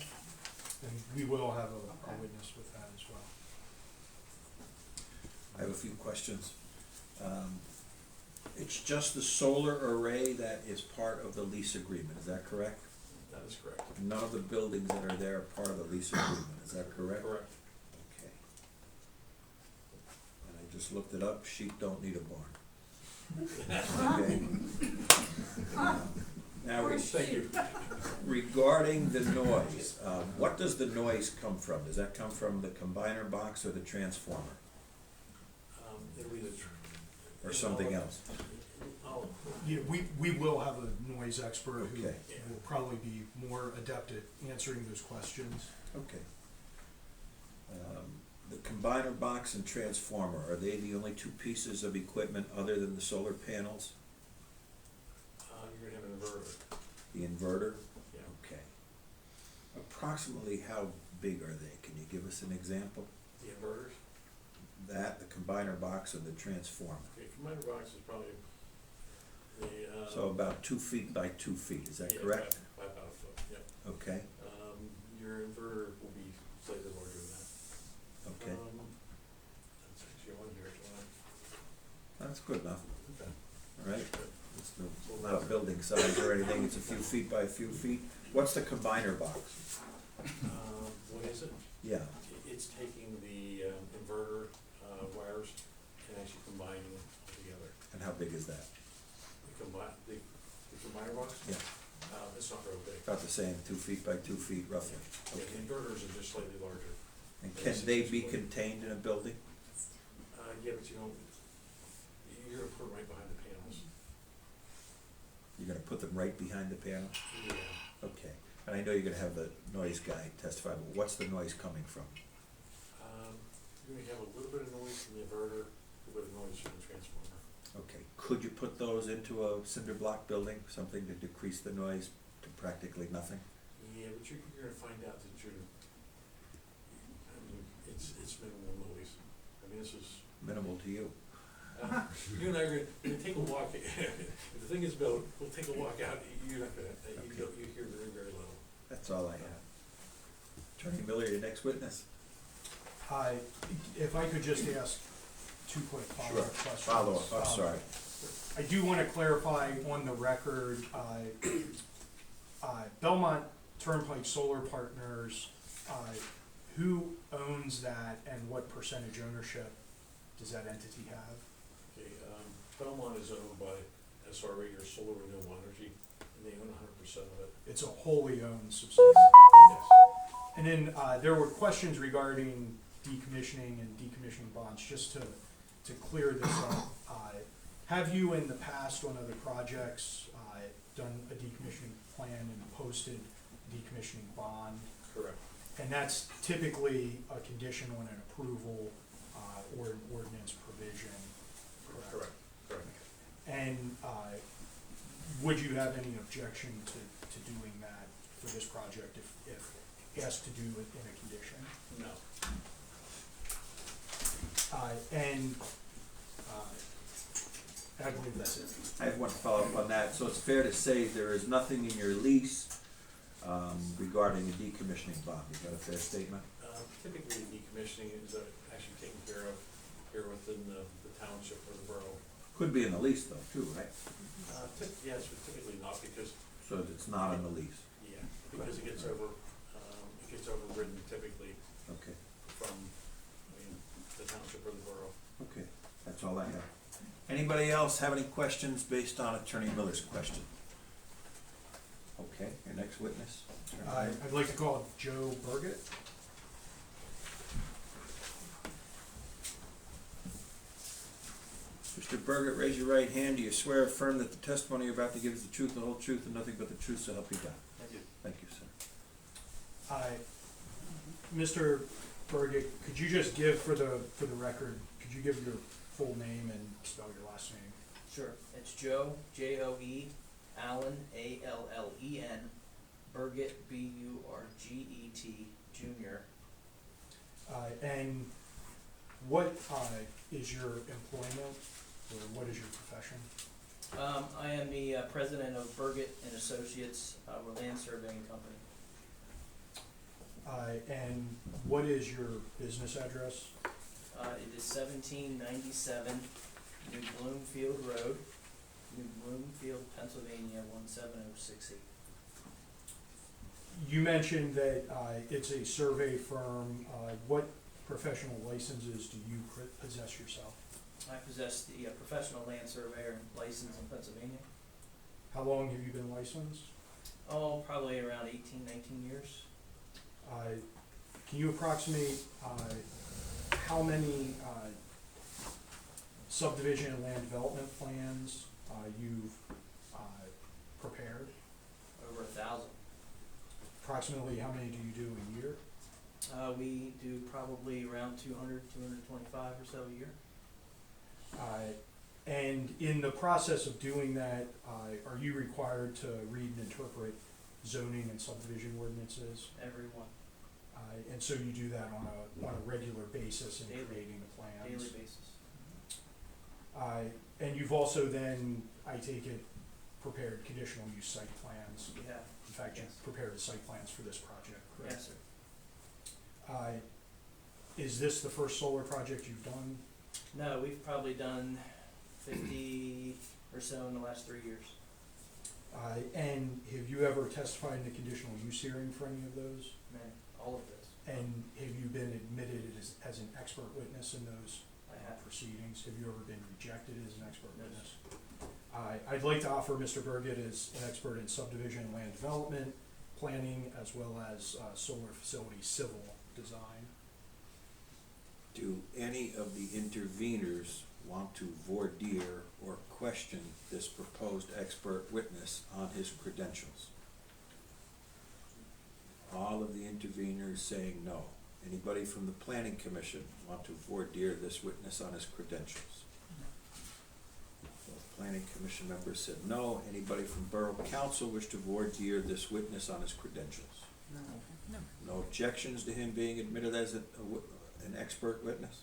and we will have a Okay. witness with that as well. I have a few questions. It's just the solar array that is part of the lease agreement, is that correct? That is correct. None of the buildings that are there are part of the lease agreement, is that correct? Correct. Okay. And I just looked it up, sheep don't need a barn. Okay. Now, Thank you. regarding the noise, what does the noise come from? Does that come from the combiner box or the transformer, It'll be the. or something else? Oh, Yeah, we will have a noise expert who Okay. will probably be more adept at answering those questions. Okay. The combiner box and transformer, are they the only two pieces of equipment other than the solar panels? you're gonna have an inverter, The inverter? yeah. Okay. Approximately how big are they? Can you give us an example? The inverters, That, the combiner box, and the transformer? okay, combiner box is probably the, So about 2 feet by 2 feet, is that yeah, correct? By about a foot, yep. Okay, Your inverter will be slightly larger than that. okay. That's actually on here, That's good enough, Okay. all right? It's not a building size or anything, it's a few feet by a few feet. What's the combiner box? What is it? Yeah, It's taking the inverter wires and actually combining them together. and how big is that? The combiner box? Yeah, It's not real big. about the same, 2 feet by 2 feet roughly. Yeah, the inverters are just slightly larger. And can they be contained in a building? Yeah, but you're gonna put them right behind the panels. You're gonna put them right behind the panel? Yeah. Okay, and I know you're gonna have the noise guy testify, but what's the noise coming from? You're gonna have a little bit of noise from the inverter, a little bit of noise from the transformer. Okay, could you put those into a cinder block building, something to decrease the noise to practically nothing? Yeah, but you're gonna find out that it's minimal noise. I mean, this is, Minimal to you. you and I are gonna take a walk, the thing is, Bill, we'll take a walk out, you're not gonna, you hear very, very little. That's all I have. Attorney Miller, your next witness? If I could just ask two quick follow-up questions. Follow-up, I'm sorry. I do want to clarify on the record, Belmont Turnpike Solar Partners, who owns that and what percentage ownership does that entity have? Okay, Belmont is owned by SRE, or Solar Renewable Energy, and they own 100% of it. It's a wholly owned subsidiary. Yes. And then there were questions regarding decommissioning and decommissioning bonds. Just to clear this up, have you in the past on other projects done a decommissioning plan and posted decommissioning bond? Correct. And that's typically a condition on an approval or an ordinance provision, correct? Correct. And would you have any objection to doing that for this project if asked to do it in a condition? No. And I believe that's it. I have one follow-up on that. So it's fair to say there is nothing in your lease regarding a decommissioning bond. Is that a fair statement? Typically, decommissioning is actually taken care of here within the township or the borough. Could be in the lease though, too, right? Yes, but typically not, because, So it's not in the lease. yeah, because it gets overridden typically Okay, from, the township or the borough. okay. That's all I have. Anybody else have any questions based on Attorney Miller's question? Okay, your next witness? I'd like to call Joe Burgett. Mr. Burgett, raise your right hand. Do you swear or affirm that the testimony you're about to give is the truth, the whole truth, and nothing but the truth, so help you God? Thank you. Thank you, sir. Mr. Burgett, could you just give for the record, could you give your full name and spell your last name? Sure, it's Joe, J-O-E, Allen, A-L-L-E-N, Burgett, B-U-R-G-E-T, Junior. And what is your employment, or what is your profession? I am the president of Burgett and Associates, we're a land surveying company. And what is your business address? It is 1797 New Bloomfield Road, New Bloomfield, Pennsylvania, 17068. You mentioned that it's a survey firm. What professional licenses do you possess yourself? I possess the professional land surveyor license in Pennsylvania. How long have you been licensed? Oh, probably around 18, 19 years. Can you approximate how many subdivision and land development plans you've prepared? Over 1,000. Approximately how many do you do a year? We do probably around 200, 225 or so a year. And in the process of doing that, are you required to read and interpret zoning and subdivision ordinances? Everyone, And so you do that on a regular basis in Daily. creating the plans? daily basis. And you've also then, I take it, prepared conditional use site plans? We have, In fact, Yes. you've prepared the site plans for this project, correct? yes, sir. Is this the first solar project you've done? No, we've probably done 50 or so in the last 3 years. And have you ever testified in a conditional use hearing for any of those? Man, all of this. And have you been admitted as an expert witness in those I have. proceedings? Have you ever been rejected as an expert No. witness? I'd like to offer Mr. Burgett as an expert in subdivision and land development, planning, as well as solar facility civil design. Do any of the interveners want to voir dire or question this proposed expert witness on his credentials? All of the interveners saying no. Anybody from the planning commission want to voir dire this witness on his credentials? Both planning commission members said no. Anybody from borough council wish to voir dire this witness on his credentials? No. No objections to him being admitted as an expert witness?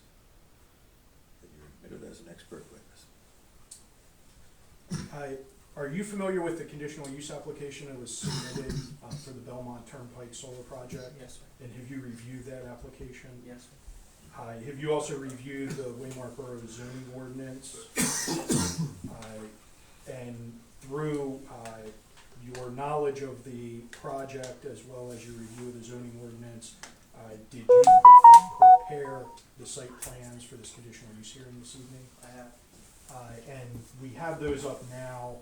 That you're admitted as an expert witness. Are you familiar with the conditional use application that was submitted for the Belmont Turnpike Solar Project? Yes, sir. And have you reviewed that application? Yes, sir. Have you also reviewed the Waymark Borough zoning ordinance? And through your knowledge of the project as well as your review of the zoning ordinance, did you prepare the site plans for this conditional use hearing this evening? I have. And we have those up now.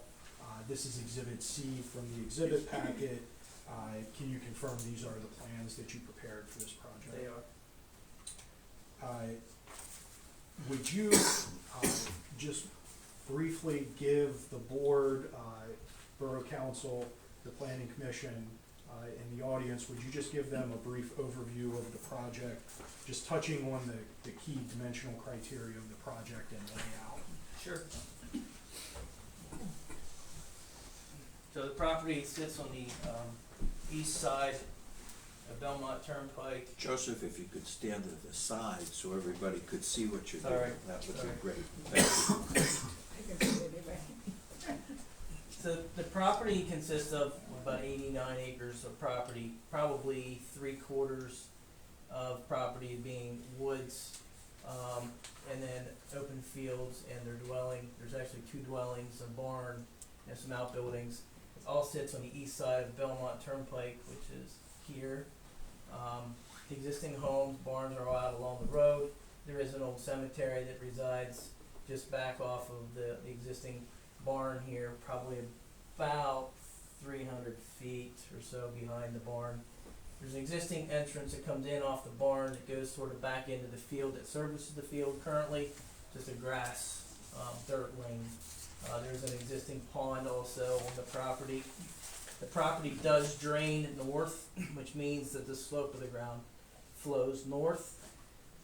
This is Exhibit C from the exhibit packet. Can you confirm these are the plans that you prepared for this project? They are. Would you just briefly give the board, Borough Council, the Planning Commission, and the audience, would you just give them a brief overview of the project, just touching on the key dimensional criteria of the project and layout? Sure. So the property sits on the east side of Belmont Turnpike. Joseph, if you could stand to the side so everybody could see what you're doing, Sorry. that would Sorry. be great. Thank you. I can see it anyway. So the property consists of about 89 acres of property, probably 3/4 of property being woods, and then open fields and their dwelling. There's actually 2 dwellings, a barn, and some outbuildings. It all sits on the east side of Belmont Turnpike, which is here. The existing homes, barns are all out along the road. There is an old cemetery that resides just back off of the existing barn here, probably about 300 feet or so behind the barn. There's an existing entrance that comes in off the barn that goes sort of back into the field that services the field currently, just a grass dirt lane. There's an existing pond also on the property. The property does drain north, which means that the slope of the ground flows north.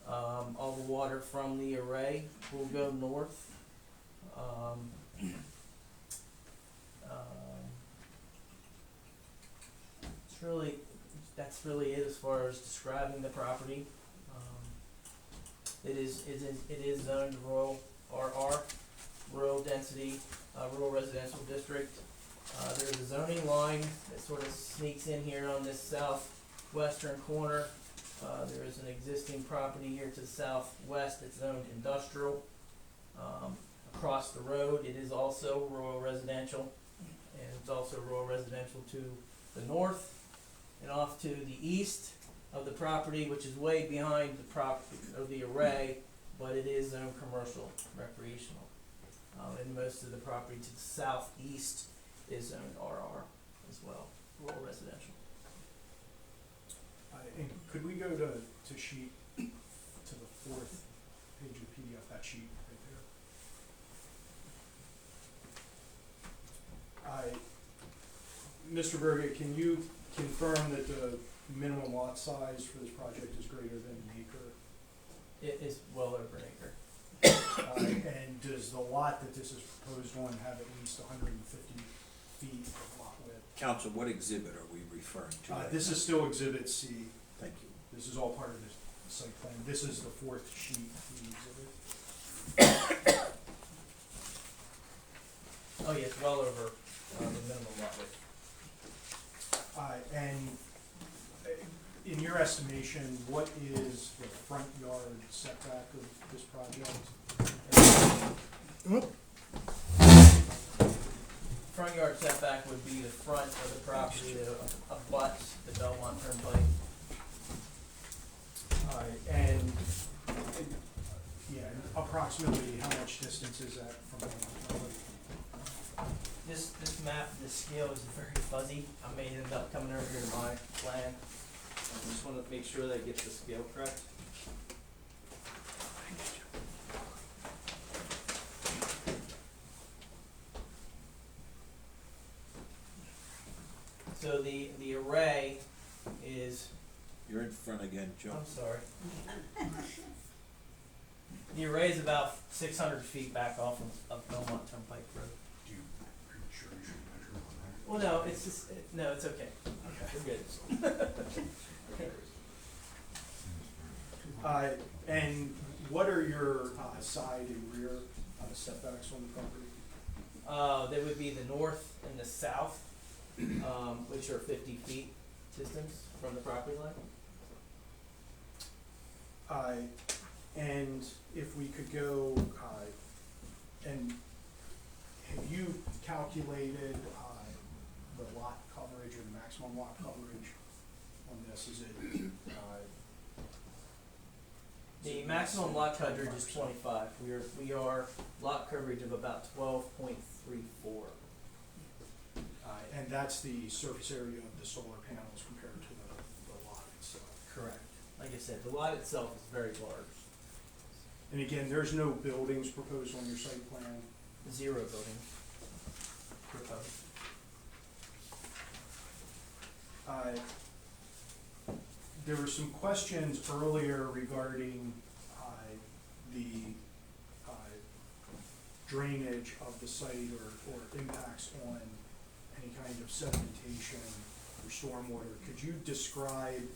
All the water from the array will go north. That's really it as far as describing the property. It is zoned rural RR, rural density, rural residential district. There's a zoning line that sort of sneaks in here on this southwestern corner. There is an existing property here to the southwest that's zoned industrial. Across the road, it is also rural residential, and it's also rural residential to the north, and off to the east of the property, which is way behind the property of the array, but it is zoned commercial, recreational. And most of the property to the southeast is zoned RR as well, rural residential. And could we go to sheet, to the fourth page of the PDF, that sheet right there? Mr. Berger, can you confirm that the minimum lot size for this project is greater than an acre? It is well over an acre. And does the lot that this is proposed on have at least 150 feet of lot width? Council, what exhibit are we referring to? right This now? is still Exhibit C. Thank you. This is all part of the site plan. This is the fourth sheet of the exhibit. Oh yes, well over the minimum lot width. And in your estimation, what is the front yard setback of this project? Front yard setback would be the front of the property that abuts the Belmont Turnpike. And approximately how much distance is that from the road? This map, this scale is very fuzzy. I may end up coming over here to my plan. I just want to make sure that I get the scale correct. So the array is, You're in front again, Joe. I'm sorry. The array is about 600 feet back off of Belmont Turnpike Road. Are you sure you should measure on that? Well, no, it's just, no, it's okay. We're good. And what are your side and rear setbacks on the property? They would be the north and the south, which are 50 feet distance from the property line. And if we could go, and have you calculated the lot coverage or the maximum lot coverage on this? Is it? The maximum lot coverage is 25. We are lot coverage of about 12.34. And that's the surface area of the solar panels compared to the lot itself. Correct. Like I said, the lot itself is very large. And again, there's no buildings proposed on your site plan? 0 building proposed. There were some questions earlier regarding the drainage of the site or impacts on any kind of sedimentation or stormwater. Could you describe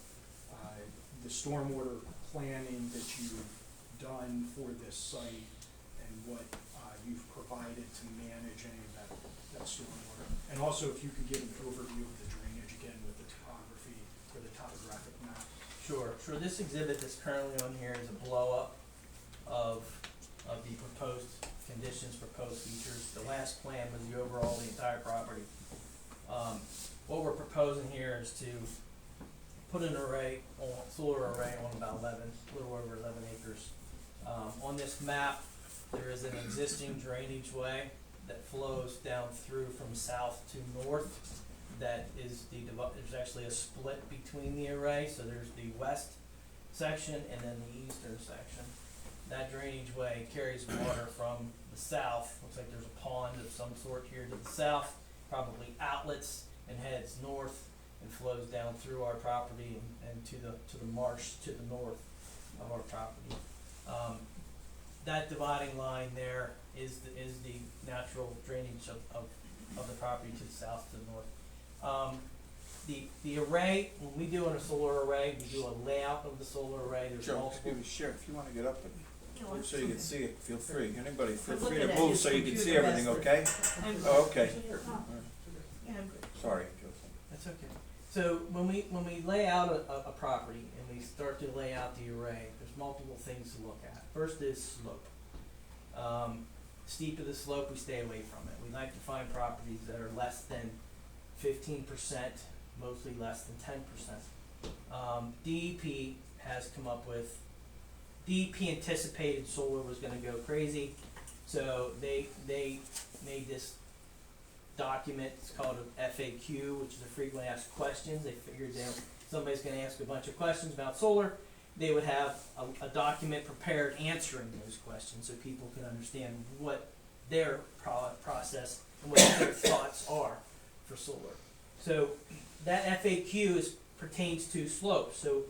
the stormwater planning that you've done for this site and what you've provided to manage any of that stormwater? And also if you could give an overview of the drainage again with the topography or the topographic map. Sure. This exhibit that's currently on here is a blow-up of the proposed conditions, proposed features. The last plan was the overall, the entire property. What we're proposing here is to put an array, solar array on about a little over 11 acres. On this map, there is an existing drainage way that flows down through from south to north. That is there's actually a split between the array, so there's the west section and then the eastern section. That drainage way carries water from the the south, looks like there's a pond of some sort here to the south, probably outlets, and heads north and flows down through our property and to the marsh to the north of our property. That dividing line there is the natural drainage of the property to the south to the north. The array, when we do a solar array, we do a layout of the solar array, there's Joe, multiple. excuse me, Sheriff, if you wanna get up and No, move so you can see it, feel free. Anybody, feel I'm free looking to at move his so you can see computer everything, best. okay? I'm good. Oh, okay. Yeah, I'm good. Sorry, Joe. That's okay. So when we lay out a property and we start to lay out the array, there's multiple things to look at. First is slope. Steep of the slope, we stay away from it. We like to find properties that are less than 15%, mostly less than 10%. DEP has come up with, DEP anticipated solar was gonna go crazy, so they made this document, it's called an FAQ, which is a frequently asked questions. They figured somebody's gonna ask a bunch of questions about solar, they would have a document prepared answering those questions so people can understand what their process and what their thoughts are for solar. So that FAQ pertains to slopes, so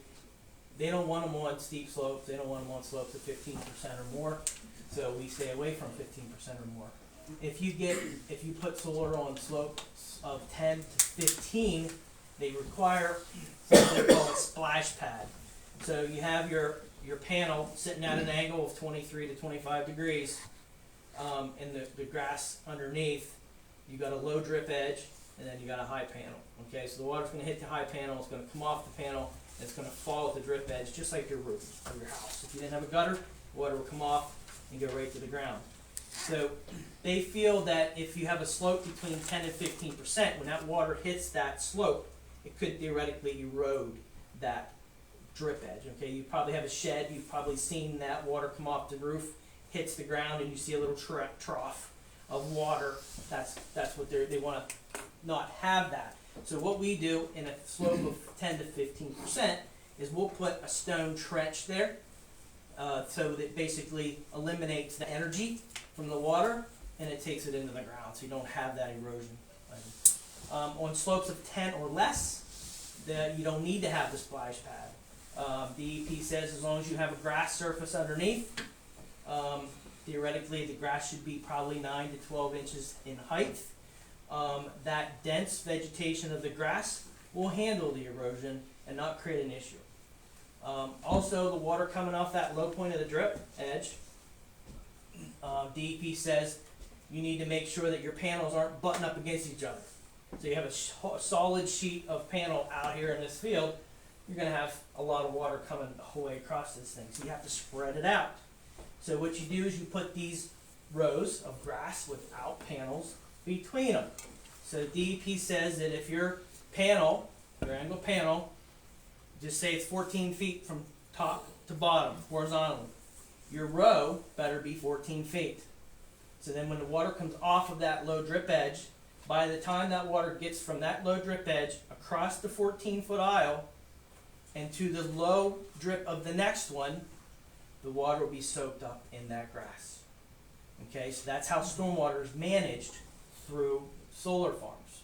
they don't want them on steep slopes, they don't want them on slopes of 15% or more, so we stay away from 15% or more. If you put solar on slopes of 10 to 15, they require something called a splash pad. So you have your panel sitting at an angle of 23 to 25 degrees, and the grass underneath, you got a low drip edge, and then you got a high panel. Okay, so the water's going to hit the high panel, it's going to come off the panel, and it's going to fall at the drip edge, just like your roof of your house. If you didn't have a gutter, the water would come off and go right to the ground. So they feel that if you have a slope between 10 and 15%, when that water hits that slope, it could theoretically erode that drip edge. Okay, you probably have a shed, you've probably seen that water come off the roof, hits the ground, and you see a little trough of water. That's what they want to not have that. So what we do in a slope of 10 to 15% is we'll put a stone trench there, so that basically eliminates the energy from the water and it takes it into the ground, so you don't have that erosion. On slopes of 10 or less, you don't need to have the splash pad. DEP says as long as you have a grass surface underneath, theoretically the grass should be probably 9 to 12 inches in height. That dense vegetation of the grass will handle the erosion and not create an issue. Also, the water coming off that low point of the drip edge, DEP says you need to make sure that your panels aren't butting up against each other. So you have a solid sheet of panel out here in this field, you're going to have a lot of water coming the whole way across this thing. So you have to spread it out. So what you do is you put these rows of grass without panels between them. So DEP says that if your panel, your angle panel, just say it's 14 feet from top to bottom, horizontally, your row better be 14 feet. So then when the water comes off of that low drip edge, by the time that water gets from that low drip edge across the 14-foot aisle and to the low drip of the next one, the water will be soaked up in that grass. Okay, so that's how stormwater is managed through solar farms.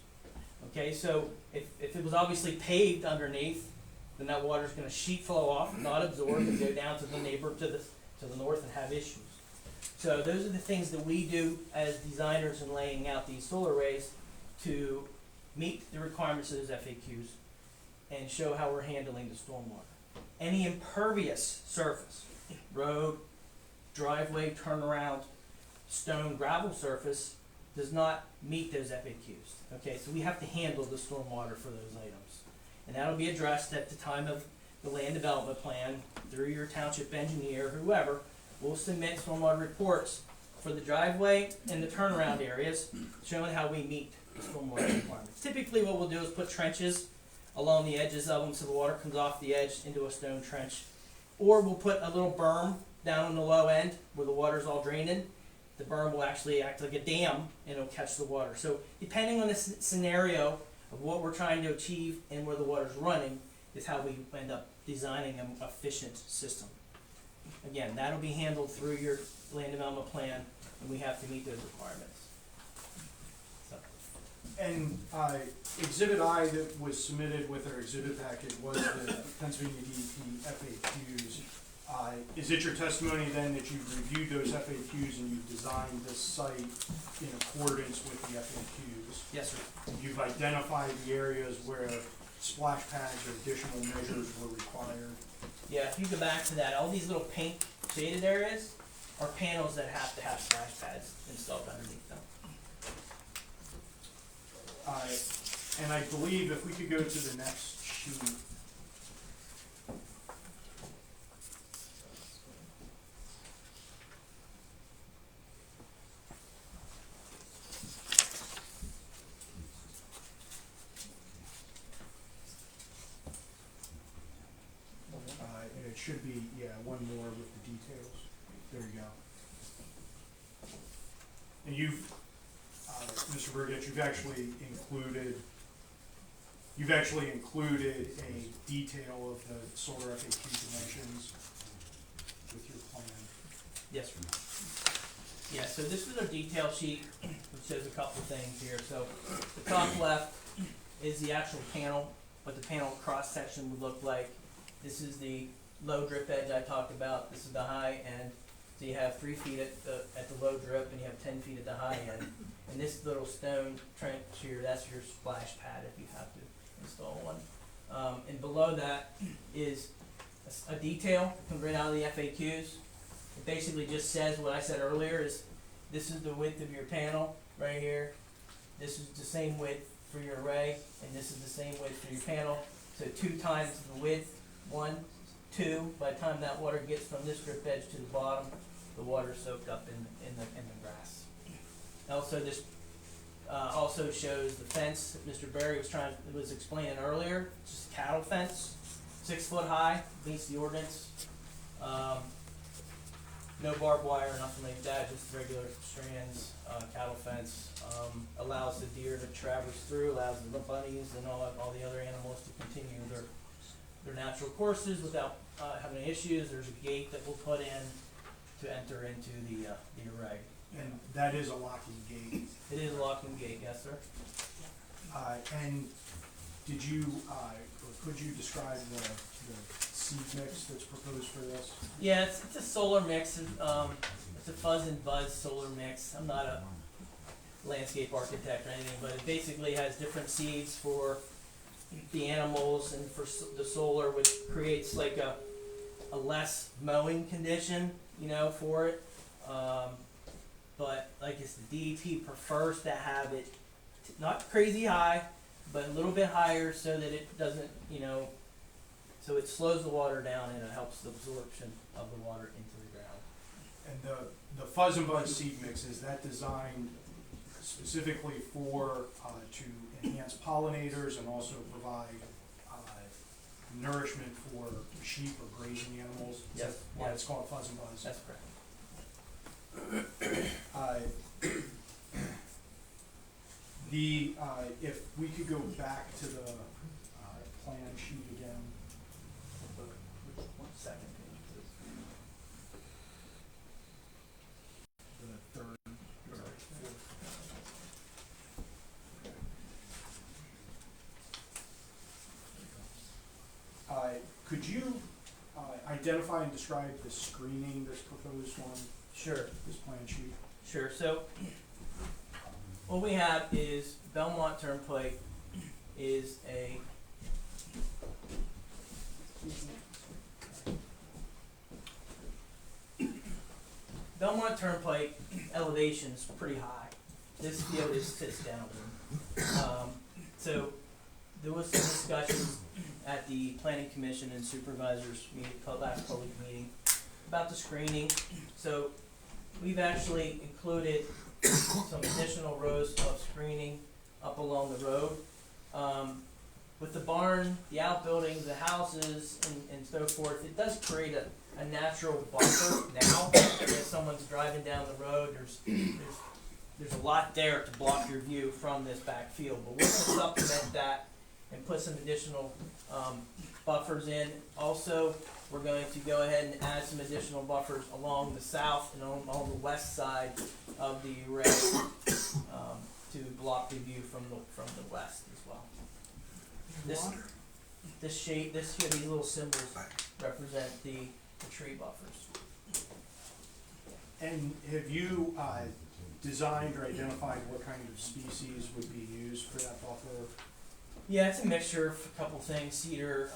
Okay, so if it was obviously paved underneath, then that water is going to sheet flow off, not absorb, and go down to the neighbor to the north and have issues. So those are the things that we do as designers in laying out these solar arrays to meet the requirements of those FAQs and show how we're handling the stormwater. Any impervious surface, road, driveway, turnaround, stone, gravel surface, does not meet those FAQs. Okay, so we have to handle the stormwater for those items. And that'll be addressed at the time of the land development plan through your township engineer, whoever. We'll submit stormwater reports for the driveway and the turnaround areas, showing how we meet the stormwater requirements. Typically what we'll do is put trenches along the edges of them so the water comes off the edge into a stone trench. Or we'll put a little berm down on the low end where the water's all draining. The berm will actually act like a dam and it'll catch the water. So depending on the scenario of what we're trying to achieve and where the water's running is how we end up designing an efficient system. Again, that'll be handled through your land development plan and we have to meet those requirements. So, And Exhibit I that was submitted with our exhibit packet was the Pennsylvania DEP FAQs. Is it your testimony then that you've reviewed those FAQs and you've designed this site in accordance with the FAQs? yes, sir. You've identified the areas where splash pads or additional measures were required? Yeah, if you go back to that, all these little pink shaded areas are panels that have to have splash pads installed underneath them. And I believe if we could go to the next sheet. And it should be, yeah, one more with the details. There you go. And you've, Mr. Burgett, you've actually included a detail of the solar FAQ dimensions with your plan. Yes, sir. Yeah, so this is a detail sheet, which shows a couple things here. So the top left is the actual panel, what the panel cross-section would look like. This is the low drip edge I talked about. This is the high end. So you have 3 feet at the low drip, and you have 10 feet at the high end. And this little stone trench here, that's your splash pad if you have to install one. And below that is a detail that comes right out of the FAQs. It basically just says what I said earlier is this is the width of your panel right here. This is the same width for your array, and this is the same width for your panel. So 2 times the width, 1, 2. By the time that water gets from this drip edge to the bottom, the water's soaked up in the grass. Also, this also shows the fence that Mr. Berry was explaining earlier. Just cattle fence, 6 foot high, meets the ordinance. No barbed wire, nothing like that, just regular strands, cattle fence. Allows the deer to traverse through, allows the bunnies and all the other animals to continue their natural courses without having any issues. There's a gate that we'll put in to enter into the array. And that is a locking gate. It is a locking gate, yes, sir. And did you, or could you describe the seed mix that's proposed for this? Yeah, it's a solar mix. It's a fuzz and buzz solar mix. I'm not a landscape architect or anything, but it basically has different seeds for the animals and for the solar, which creates like a less mowing condition, for it. But like it's the DEP prefers to have it not crazy high, but a little bit higher so that it doesn't, so it slows the water down and it helps the absorption of the water into the ground. And the fuzz and buzz seed mix, is that designed specifically for, to enhance pollinators and also provide nourishment for sheep or grazing animals? Is Yes. that why it's called fuzz and buzz? That's correct. If we could go back to the plan sheet again. One second, please. The third, or fourth. Could you identify and describe the screening that's proposed on Sure. this plan sheet? Sure. So what we have is Belmont Turnpike is a Belmont Turnpike elevation's pretty high. This field sits down. So there was some discussions at the planning commission and supervisors meeting, last public meeting, about the screening. So we've actually included some additional rows of screening up along the road. With the barn, the outbuildings, the houses, and so forth, it does create a natural buffer now. If someone's driving down the road, there's a lot there to block your view from this back field. But we're going to supplement that and put some additional buffers in. Also, we're going to go ahead and add some additional buffers along the south and on the west side of the array, to block the view from the west as well. This shape, these little symbols represent the tree buffers. And have you designed or identified what kind of species would be used for that buffer? Yeah, it's a mixture of a couple things, cedar,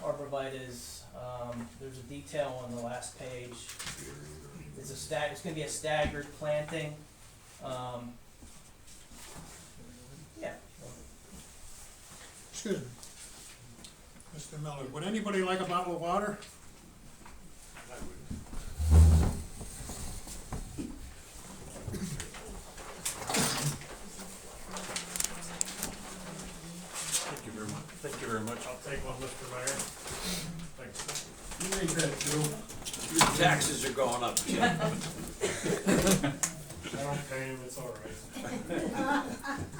arborvitaes, there's a detail on the last page. It's gonna be a staggered planting, yeah. Excuse me. Mr. Miller, would anybody like a bottle of water? Thank you very much. Thank you very much. I'll take one, Mr. Mayor. Thanks. You need that too. Your taxes are going up, Jim. I don't pay him, it's all right.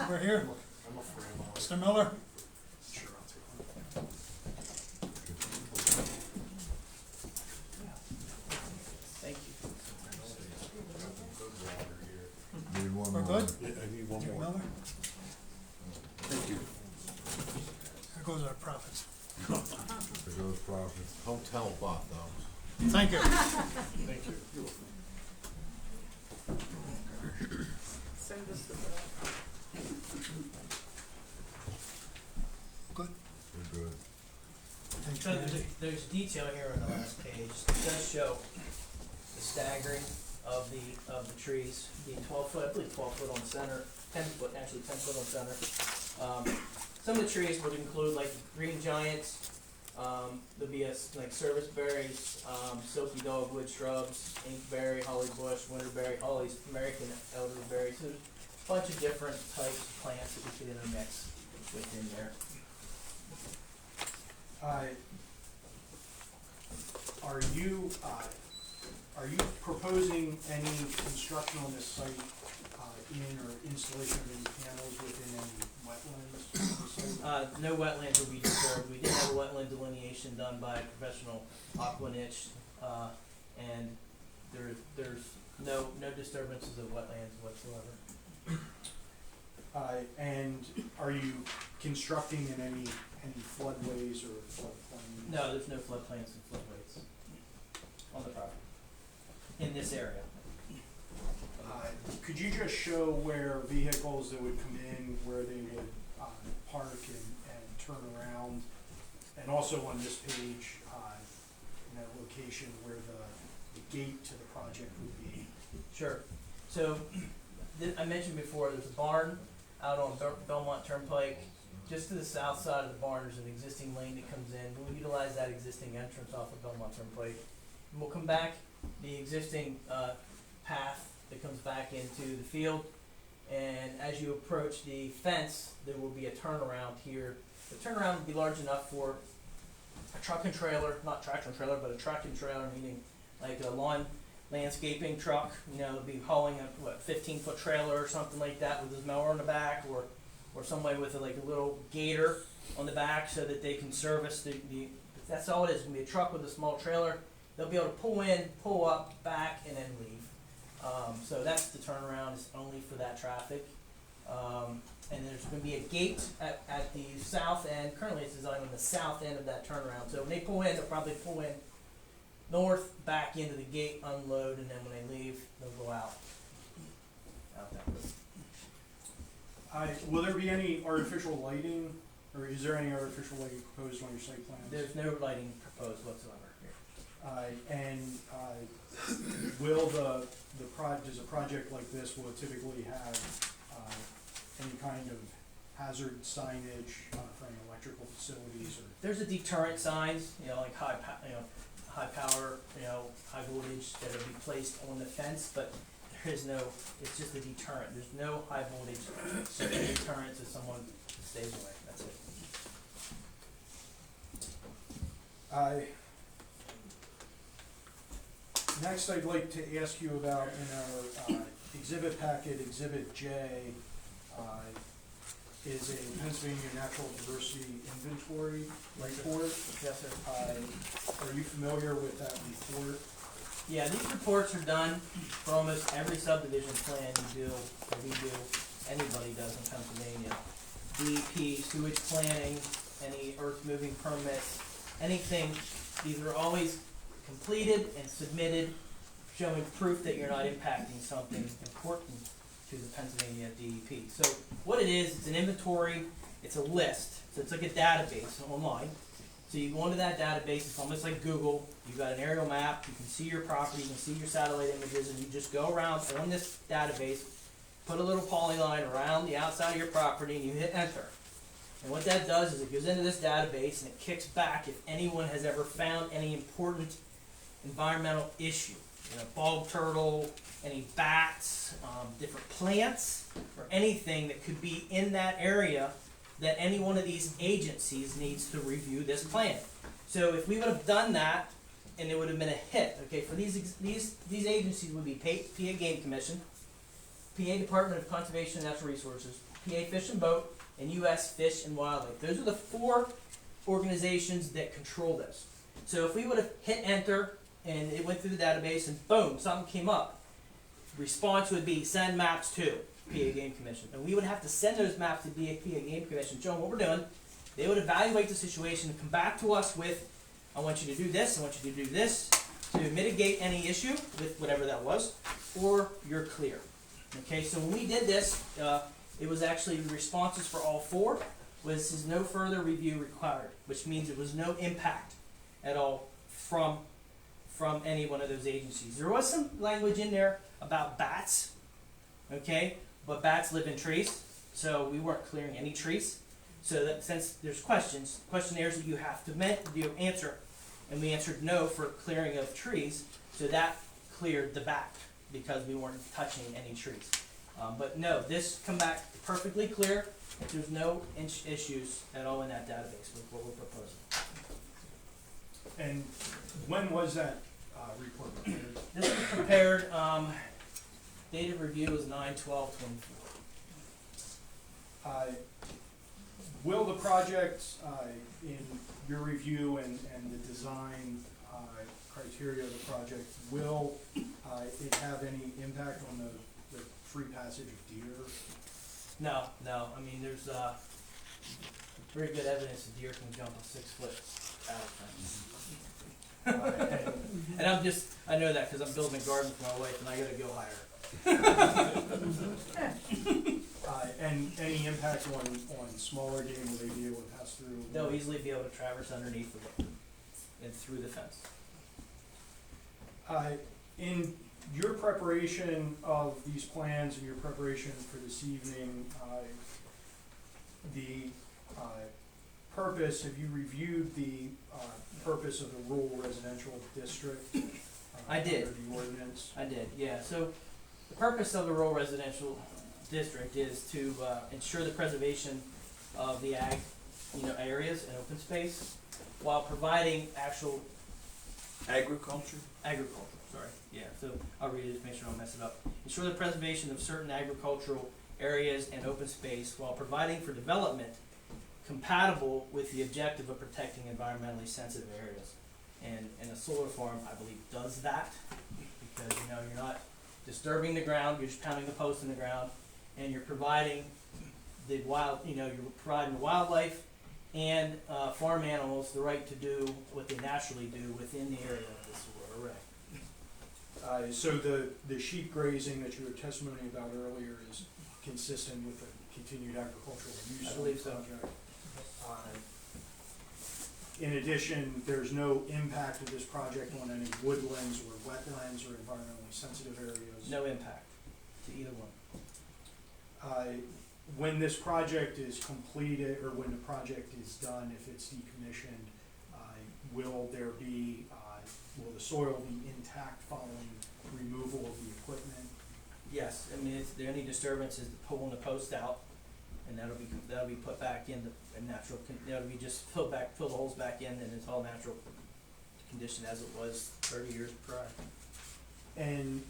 We're here. I'm afraid of all this. Mr. Miller? Sure, I'll take one. Thank you. We're good? Yeah, I need one Mr. more. Miller? Thank you. There goes our profits. For those profits. Hotel bought those. Thank you. Thank you. Send us the Good. They're good. Thanks, So Randy. there's detail here on the last page, it does show the staggering of the trees, the 12 foot, I believe 12 foot on center, 10 foot, actually 10 foot on center. Some of the trees would include like green giants, there'll be like service berries, silky dogwood shrubs, inkberry, holly bush, winterberry, hollies, American elderberry, so there's a bunch of different types of plants that we could intermix within there. Are you proposing any construction on this site, in or installation of any panels within any wetlands? No wetlands will be disturbed. We did have a wetland delineation done by a professional aquanich, and there's no disturbances of wetlands whatsoever. And are you constructing in any floodways or floodplains? No, there's no floodplains and floodways on the property, in this area. Could you just show where vehicles that would come in, where they would park and turn around? And also on this page, in that location where the gate to the project would be? Sure. So, I mentioned before, there's a barn out on Belmont Turnpike. Just to the south side of the barn, there's an existing lane that comes in. We'll utilize that existing entrance off of Belmont Turnpike. And we'll come back, the existing path that comes back into the field. And as you approach the fence, there will be a turnaround here. The turnaround will be large enough for a truck and trailer, not tractor and trailer, but a truck and trailer, meaning like a lawn landscaping truck, it'll be hauling a 15-foot trailer or something like that with his mower on the back, or somebody with a little gator on the back so that they can service the that's all it is. It's gonna be a truck with a small trailer. They'll be able to pull in, pull up, back, and then leave. So that's the turnaround. It's only for that traffic. And there's going to be a gate at the south end. Currently it's designed on the south end of that turnaround. So when they pull in, they'll probably pull in north, back into the gate, unload, and then when they leave, they'll go out that way. Will there be any artificial lighting, or is there any artificial lighting proposed on your site plans? There's no lighting proposed whatsoever here. Will does a project like this, will it typically have any kind of hazard signage for any electrical facilities or? There's a deterrent signs, like high power, high voltage that will be placed on the fence, but there is no, it's just a deterrent. There's no high voltage, so a deterrent to someone stays away, that's it. Next, I'd like to ask you about in our exhibit packet, Exhibit J. is a Pennsylvania Natural Diversity Inventory report. Yes, sir. Are you familiar with that report? Yeah, these reports are done for almost every subdivision plan you do, or we do, anybody does in Pennsylvania. DEP, sewage planning, any earth moving permits, anything, these are always completed and submitted, showing proof that you're not impacting something important to the Pennsylvania DEP. So what it is, it's an inventory, it's a list, so it's like a database online. So you go into that database, it's almost like Google, you've got an aerial map, you can see your property, you can see your satellite images, and you just go around on this database, put a little polyline around the outside of your property, and you hit enter. And what that does is it goes into this database and it kicks back if anyone has ever found any important environmental issue. You know, bulb turtle, any bats, different plants, or anything that could be in that area that any one of these agencies needs to review this plan. So if we would have done that, and it would have been a hit, okay, for these agencies would be PA Game Commission, PA Department of Conservation and Natural Resources, PA Fish and Boat, and US Fish and Wildlife. Those are the 4 organizations that control this. So if we would have hit enter, and it went through the database, and boom, something came up, response would be send maps to PA Game Commission. And we would have to send those maps to PA Game Commission, show them what we're doing. They would evaluate the situation and come back to us with, I want you to do this, I want you to do this, to mitigate any issue with whatever that was, or you're clear. Okay, so when we did this, it was actually the responses for all 4 was no further review required, which means it was no impact at all from any one of those agencies. There was some language in there about bats, okay, but bats live in trees, so we weren't clearing any trees. So that since there's questionnaires that you have to answer, and we answered no for clearing of trees, so that cleared the bat because we weren't touching any trees. But no, this come back perfectly clear. There's no issues at all in that database with what we're proposing. And when was that report prepared? This was prepared, date of review is 9/12/24. Will the project, in your review and the design criteria of the project, will it have any impact on the free passage of deer? No, I mean, there's very good evidence that deer can jump a 6-foot out fence. And I know that because I'm building a garden for my wife and I gotta go higher. And any impact on smaller game, will they be able to pass through? They'll easily be able to traverse underneath and through the fence. In your preparation of these plans and your preparation for this evening, the purpose, have you reviewed the purpose of the rural residential district? I did. Under the ordinance? I did, yeah. So the purpose of the rural residential district is to ensure the preservation of the ag, areas and open space while providing actual Agriculture? agriculture, sorry, yeah, so I'll read it to make sure I don't mess it up. Ensure the preservation of certain agricultural areas and open space while providing for development compatible with the objective of protecting environmentally sensitive areas. And a solar farm, I believe, does that, because, you're not disturbing the ground, you're just pounding the post in the ground, and you're providing the wildlife and farm animals the right to do what they naturally do within the area of this array. So the sheep grazing that you were testimony about earlier is consistent with the continued agricultural use I of the believe so. project? In addition, there's no impact of this project on any woodlands or wetlands or environmentally sensitive areas? No impact to either one. When this project is completed, or when the project is done, if it's decommissioned, will the soil be intact following removal of the equipment? Yes, I mean, if there any disturbance is pulling the post out, and that'll be put back in the natural, that'll be just fill the holes back in, and it's all natural condition as it was 30 years prior. And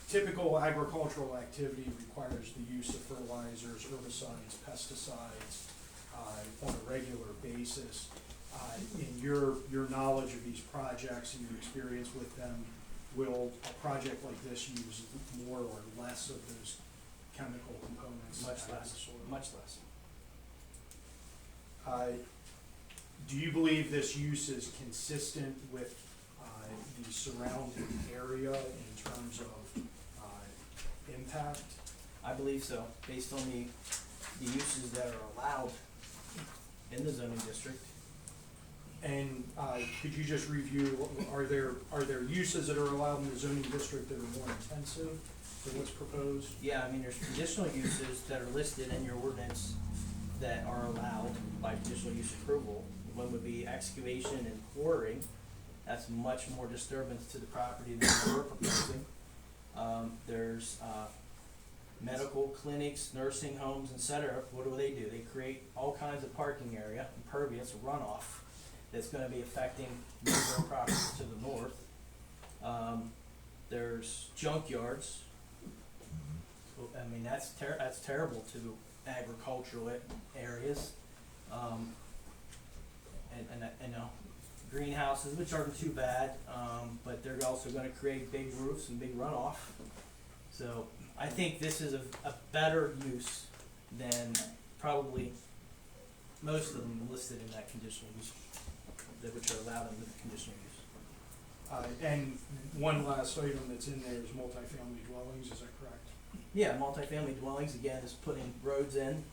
typical agricultural activity requires the use of fertilizers, herbicides, pesticides, on a regular basis. In your knowledge of these projects and your experience with them, will a project like this use more or less of those chemical components? Much out of the less, soil? much less. Do you believe this use is consistent with the surrounding area in terms of impact? I believe so, based on the uses that are allowed in the zoning district. And could you just review, are there uses that are allowed in the zoning district that are more intensive than what's proposed? Yeah, I mean, there's conditional uses that are listed in your ordinance that are allowed by conditional use approval. One would be excavation and quarrying. That's much more disturbance to the property than what we're proposing. There's medical clinics, nursing homes, et cetera. What do? They create all kinds of parking area, impervious runoff, that's gonna be affecting neighboring properties to the north. There's junkyards. I mean, that's terrible to agricultural areas. And greenhouses, which aren't too bad, but they're also gonna create big roofs and big runoff. So I think this is a better use than probably most of them listed in that conditional use, which are allowed under the conditional use. And one last item that's in there is multifamily dwellings, is that correct? Yeah, multifamily dwellings, again, is putting roads in,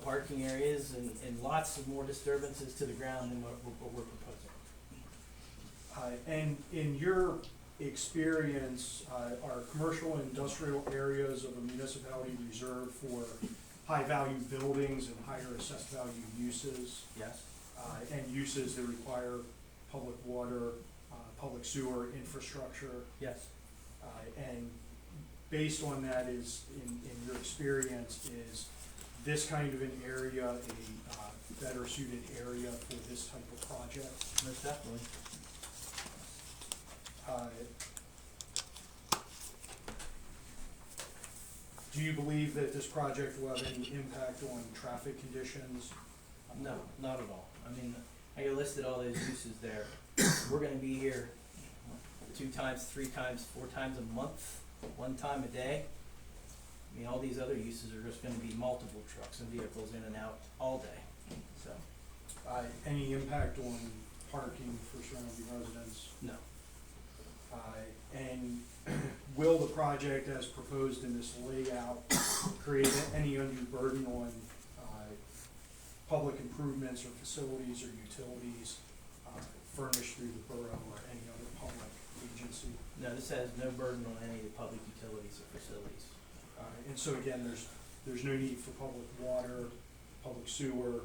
parking areas and lots of more disturbances to the ground than what we're proposing. And in your experience, are commercial and industrial areas of a municipality reserved for high-value buildings and higher assessed value uses? Yes? And uses that require public water, public sewer infrastructure? Yes. And based on that is, in your experience, is this kind of an area a better suited area for this type of project? Most definitely. Do you believe that this project will have any impact on traffic conditions? No, not at all. I mean, I listed all those uses there. We're gonna be here 2 times, 3 times, 4 times a month, 1 time a day. I mean, all these other uses are just gonna be multiple trucks and vehicles in and out all day, so, Any impact on parking for surrounding residents? no. And will the project as proposed in this layout create any undue burden on public improvements or facilities or utilities furnished through the borough or any other public agency? No, this has no burden on any of the public utilities or facilities. And so again, there's no need for public water, public sewer.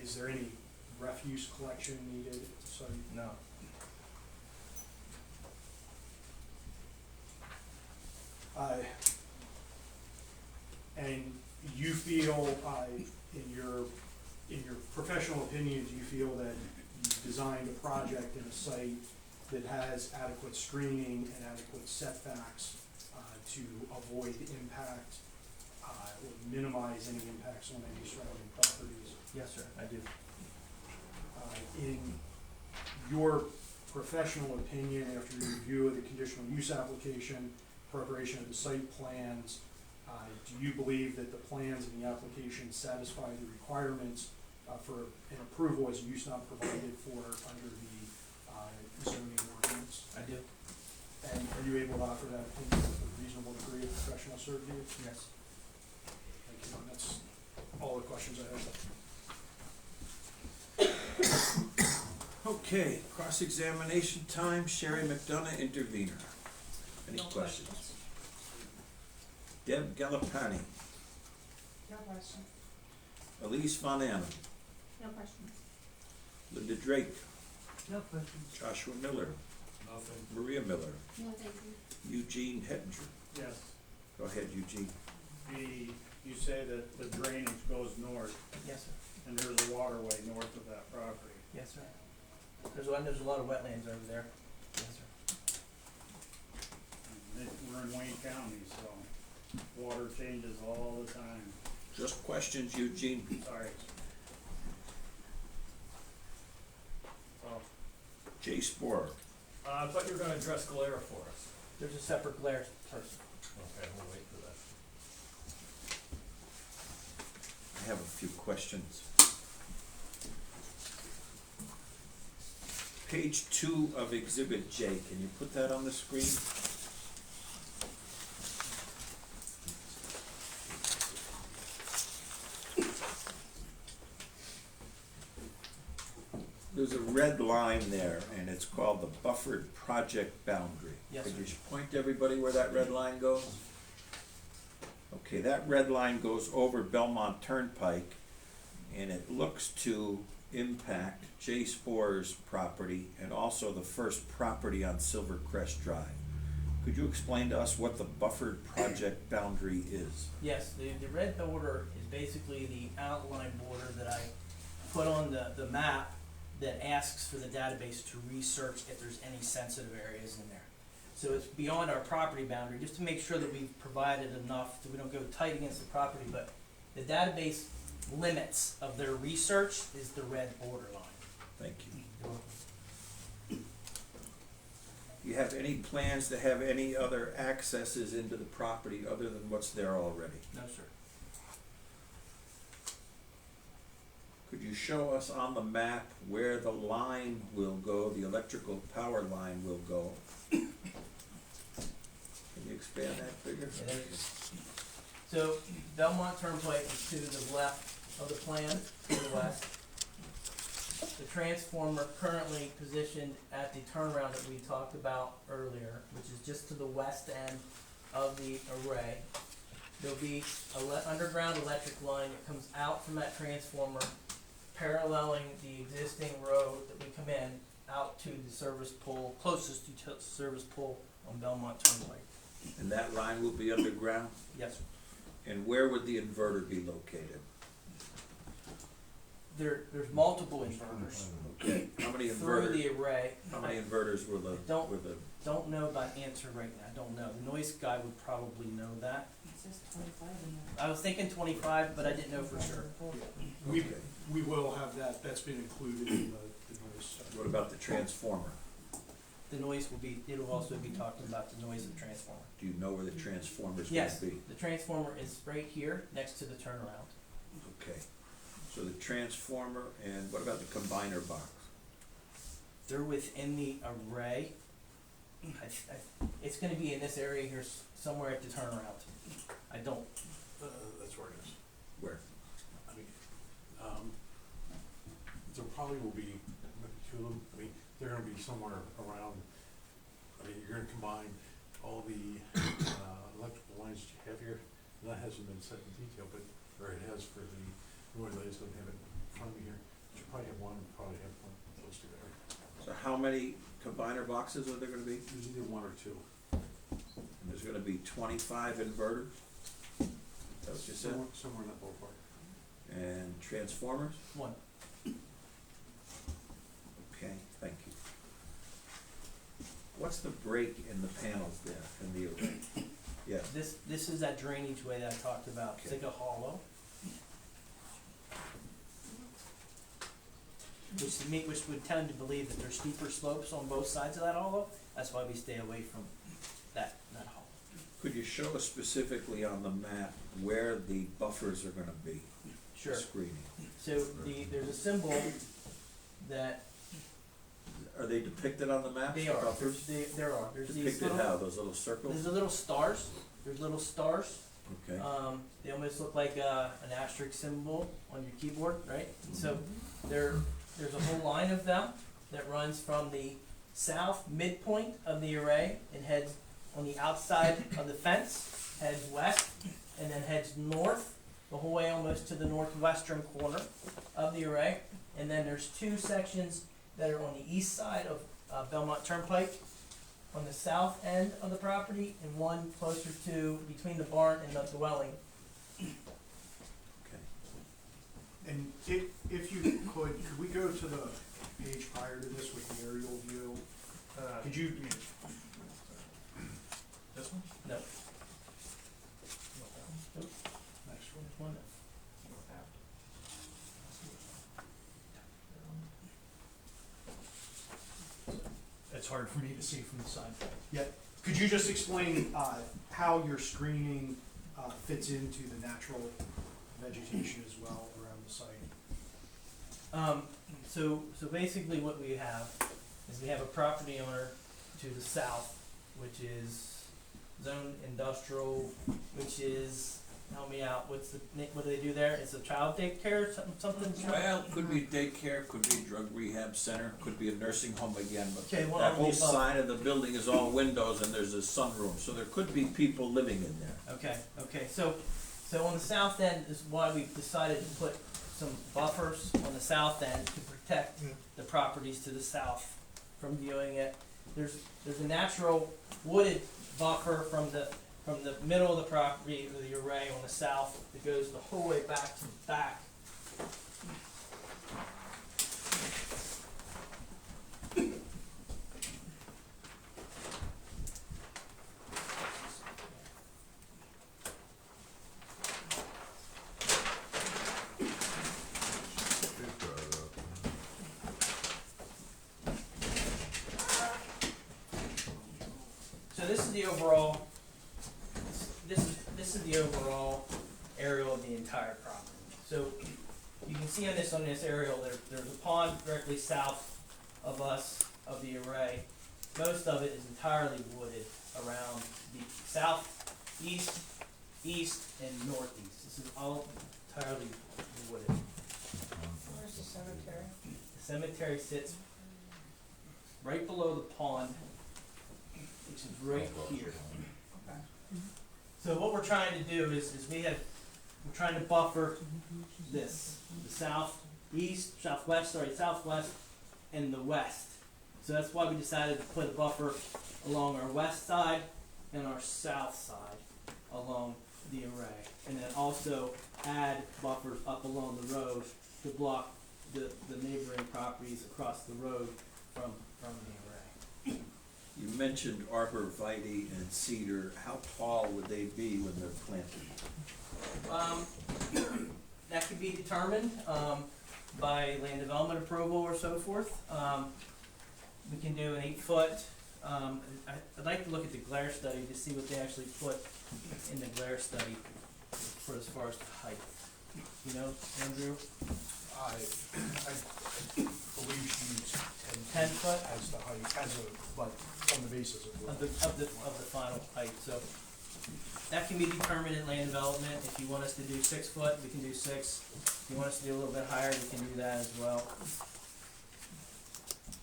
Is there any refuse collection needed at the site? No. And you feel, in your professional opinion, do you feel that you've designed a project in a site that has adequate screening and adequate setbacks to avoid impact or minimize any impacts on any surrounding properties? Yes, sir, I do. In your professional opinion, after your review of the conditional use application, preparation of the site plans, do you believe that the plans and the application satisfy the requirements for an approval as a use not provided for under the zoning ordinance? I do. And are you able to offer that opinion with a reasonable degree of professional certainty? Yes. Thank you, and that's all the questions I have. Okay, cross-examination time, Sherry McDonough, intervener. Any No questions? Deb Galapani, No question. Elise Von Anna, No questions. Linda Drake, No questions. Joshua Miller, Nothing. Maria Miller, No, thank you. Eugene Hettinger. Yes, Go ahead, Eugene. you say that the drainage goes north, Yes, sir. and there's a waterway north of that property. Yes, sir. There's a lot of wetlands over there. Yes, sir. And over in Wayne County, so water changes all the time. Just questions, Eugene. Sorry. Oh, Jay Spore. I thought you were gonna address glare for us. There's a separate glare person. Okay, we'll wait for that. I have a few questions. Page 2 of Exhibit J, can you put that on the screen? There's a red line there, and it's called the buffered project boundary. Yes, Could sir. you point to everybody where that red line goes? Okay, that red line goes over Belmont Turnpike, and it looks to impact Jay Spore's property and also the first property on Silver Crest Drive. Could you explain to us what the buffered project boundary is? Yes, the red border is basically the outline border that I put on the map that asks for the database to research if there's any sensitive areas in there. So it's beyond our property boundary, just to make sure that we've provided enough, that we don't go tight against the property, but the database limits of their research is the red border line. Thank you. Do you have any plans to have any other accesses into the property other than what's there already? No, sir. Could you show us on the map where the line will go, the electrical power line will go? Can you expand that figure? Yeah, there it is. So Belmont Turnpike is to the left of the plan, to the west. The transformer currently positioned at the turnaround that we talked about earlier, which is just to the west end of the array. There'll be a underground electric line that comes out from that transformer, paralleling the existing road that we come in out to the service pole, closest to service pole on Belmont Turnpike. And that line will be underground? Yes, sir. And where would the inverter be located? There's multiple inverters Okay, how many through the inverters, array. how many inverters will the, Don't- will the, Don't know by answer right now, I don't know. The noise guy would probably know that. It says 25 in there. I was thinking 25, but I didn't know for sure. We will have that, that's been included in the notice. what about the transformer? The noise will be, it'll also be talking about the noise of the transformer. Do you know where the transformer's gonna Yes, be? the transformer is right here, next to the turnaround. Okay, so the transformer, and what about the combiner box? They're within the array. It's gonna be in this area here, somewhere at the turnaround. I don't, That's where it is. Where? I mean, there probably will be maybe two of them. I mean, they're gonna be somewhere around, I mean, you're gonna combine all the, electrical lines that you have here. And that hasn't been set in detail, but, or it has for the, I just don't have it in front of me here. You should probably have one close together. So how many combiner boxes are there gonna be? There's either one or two. And there's gonna be 25 inverters? Is that what you said? Somewhere in that ballpark. And transformers? one. Okay, thank you. What's the break in the panels there, in the array? Yeah, This is that drainage way that I talked about. It's like a hollow. Which would tend to believe that there's steeper slopes on both sides of that hollow. That's why we stay away from that hollow. could you show us specifically on the map where the buffers are gonna be? Sure. The screening. So there's a symbol that Are they depicted on the map? they the are. buffers? There are. There's these Depicted little. how, those little circles? There's the little stars. There's little stars. Okay, They almost look like an asterisk symbol on your keyboard, right? And so there's a whole line of them that runs from the south midpoint of the array and heads on the outside of the fence, heads west, and then heads north the whole way almost to the northwestern corner of the array. And then there's two sections that are on the east side of Belmont Turnpike, on the south end of the property, and one closer to between the barn and the dwelling. okay. And if you could we go to the page prior to this with the aerial view? Could you, This this one? No. Next one. One. It's hard for me to see from the side. Yeah, could you just explain, how your screening, fits into the natural vegetation as well around the site? So basically what we have is we have a property owner to the south, which is zone industrial, which is, help me out, what do they do there? It's a child daycare, something? Well, could be daycare, could be drug rehab center, could be a nursing home again, but Okay, one that of whole the above. side of the building is all windows and there's a sunroom, so there could be people living in there. Okay, so on the south end is why we decided to put some buffers on the south end to protect the properties to the south from viewing it. There's a natural wooded buffer from the middle of the property, or the array on the south, that goes the whole way back to the back. So this is the overall, this is the overall aerial of the entire property. So you can see on this aerial, there's a pond directly south of us, of the array. Most of it is entirely wooded around the south, east, and northeast. This is all entirely wooded. Where's the cemetery? The cemetery sits right below the pond, which is right here. Okay. So what we're trying to do is we're trying to buffer this, the southwest, and the west. So that's why we decided to put a buffer along our west side and our south side along the array. And then also add buffers up along the road to block the neighboring properties across the road from the array. You mentioned arborvitae and cedar, how tall would they be when they're planted? That could be determined, by land development approval or so forth. We can do an 8-foot, I'd like to look at the glare study to see what they actually put in the glare study for as far as the height. You know, Andrew? I believe she used 10 foot? as the height, but on the basis of Of what. the final height, so that can be determined in land development. If you want us to do 6 foot, we can do 6. If you want us to do a little bit higher, we can do that as well.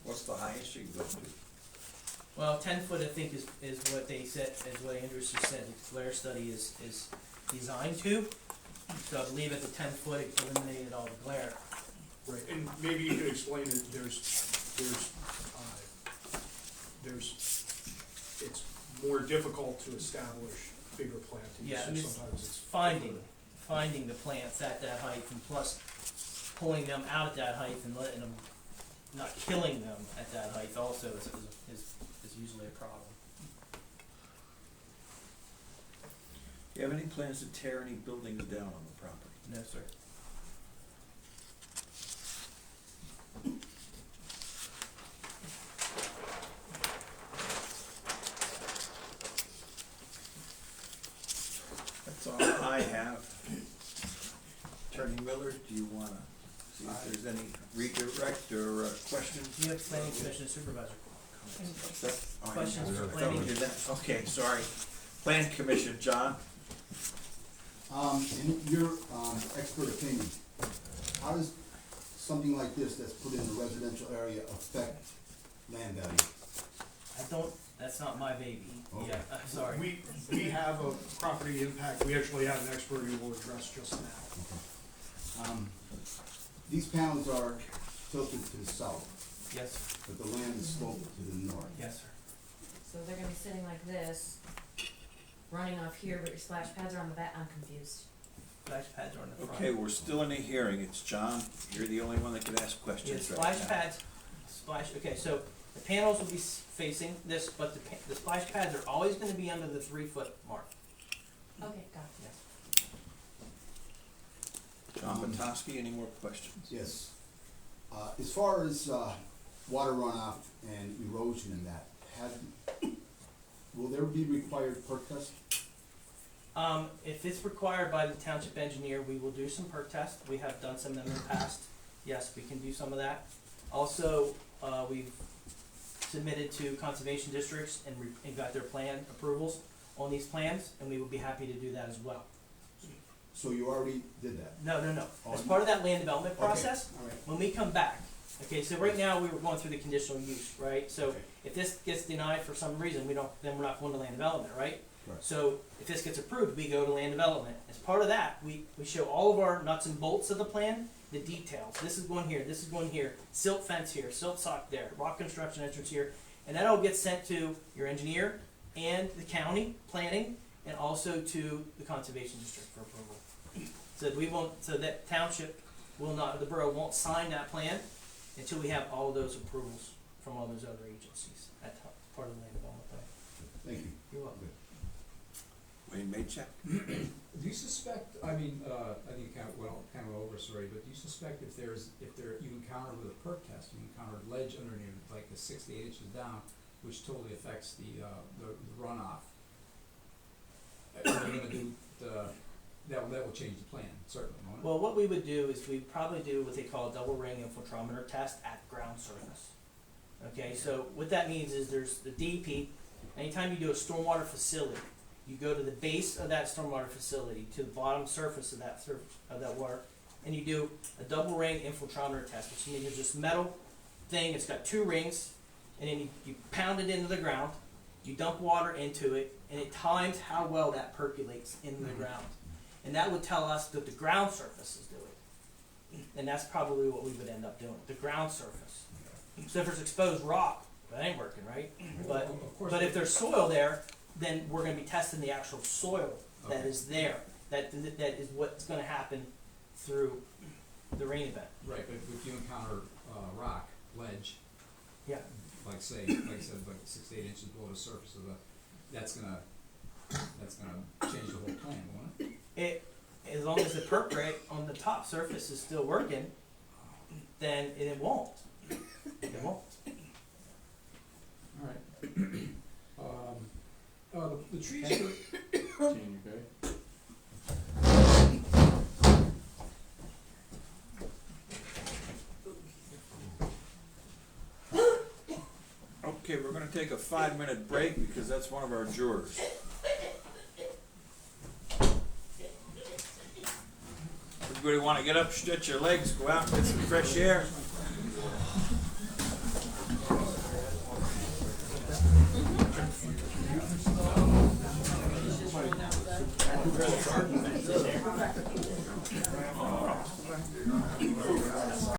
What's the highest you can go to? Well, 10 foot I think is what they said, is what Andrews just said, the glare study is designed to. So I believe at the 10 foot it eliminated all the glare. Right, and maybe you could explain it, it's more difficult to establish bigger plantings, Yeah, so and it's sometimes it's. finding the plants at that height, and plus pulling them out at that height and letting them, not killing them at that height also is usually a problem. Do you have any plans to tear any buildings down on the property? No, sir. That's all I have. Attorney Miller, do you wanna see if there's any redirect or questions? Do you have planning commission supervisor? Questions for I thought we planning? did that. Okay, sorry. Plan commission, John? In your, expert opinion, how does something like this that's put in a residential area affect land value? That's not my baby. Okay. Yeah, I'm sorry. We have a property impact, we actually have an expert who will address just now. These panels are tilted to the south, Yes, but the land is sloped to the north. yes, sir. So they're gonna be sitting like this, running off here, but your splash pads are on the back, I'm confused. Splash pads are on the front. Okay, we're still in a hearing. It's John. You're the only one that can ask Yeah, questions right now. splash pads, okay, so The panels will be facing this, but the splash pads are always gonna be under the 3-foot mark. Okay, got it. John Potosky, any more questions? Yes. As far as, water runoff and erosion and that, will there be required perk tests? If it's required by the township engineer, we will do some perk tests. We have done some in the past. Yes, we can do some of that. Also, we've submitted to conservation districts and got their plan approvals on these plans, and we would be happy to do that as well. So you already did that? No. Oh, As part of that land development Okay, process, all right. when we come back, okay, so right now, we were going through the conditional use, right? So Okay. if this gets denied for some reason, then we're not going to land development, right? Correct. So if this gets approved, we go to land development. As part of that, we show all of our nuts and bolts of the plan, the details. This is going here, this is going here, silt fence here, silt sock there, rock construction entrance here. And that all gets sent to your engineer and the county planning, and also to the conservation district for approval. So that township will not, the borough won't sign that plan until we have all of those approvals from all those other agencies. That's part of the land development plan. Thank you. You're welcome. Wayne Maychek? Do you suspect, I mean, I think kind of over, sorry, but do you suspect if you encounter with a perk test, you encounter ledge underneath, like the 6 to 8 inches down, which totally affects the runoff? Are they gonna do that will change the plan, certainly, won't it? Well, what we would do is we'd probably do what they call a double ring infiltrometer test at ground surface. Okay, so what that means is there's the DEP, anytime you do a stormwater facility, you go to the base of that stormwater facility, to the bottom surface of that water, and you do a double ring infiltrometer test, which means there's this metal thing, it's got 2 rings, and then you pound it into the ground, you dump water into it, and it times how well that percolates into the ground. And that would tell us that the ground surface is doing. And that's probably what we would end up doing, the ground surface. So if there's exposed rock, that ain't working, right? But Of course, if there's soil there, then we're gonna be testing the actual soil that Okay. is there. That is what's gonna happen through the rain event. right, but if you encounter rock, ledge, Yeah. like I said, like 6 to 8 inches below the surface of that's gonna change the whole plan, won't it? As long as the perk rate on the top surface is still working, then it won't. It won't. All right. The trees are, Gene, you okay? Okay, we're gonna take a 5-minute break because that's one of our jurors. Everybody wanna get up, stretch your legs, go out and get some fresh air?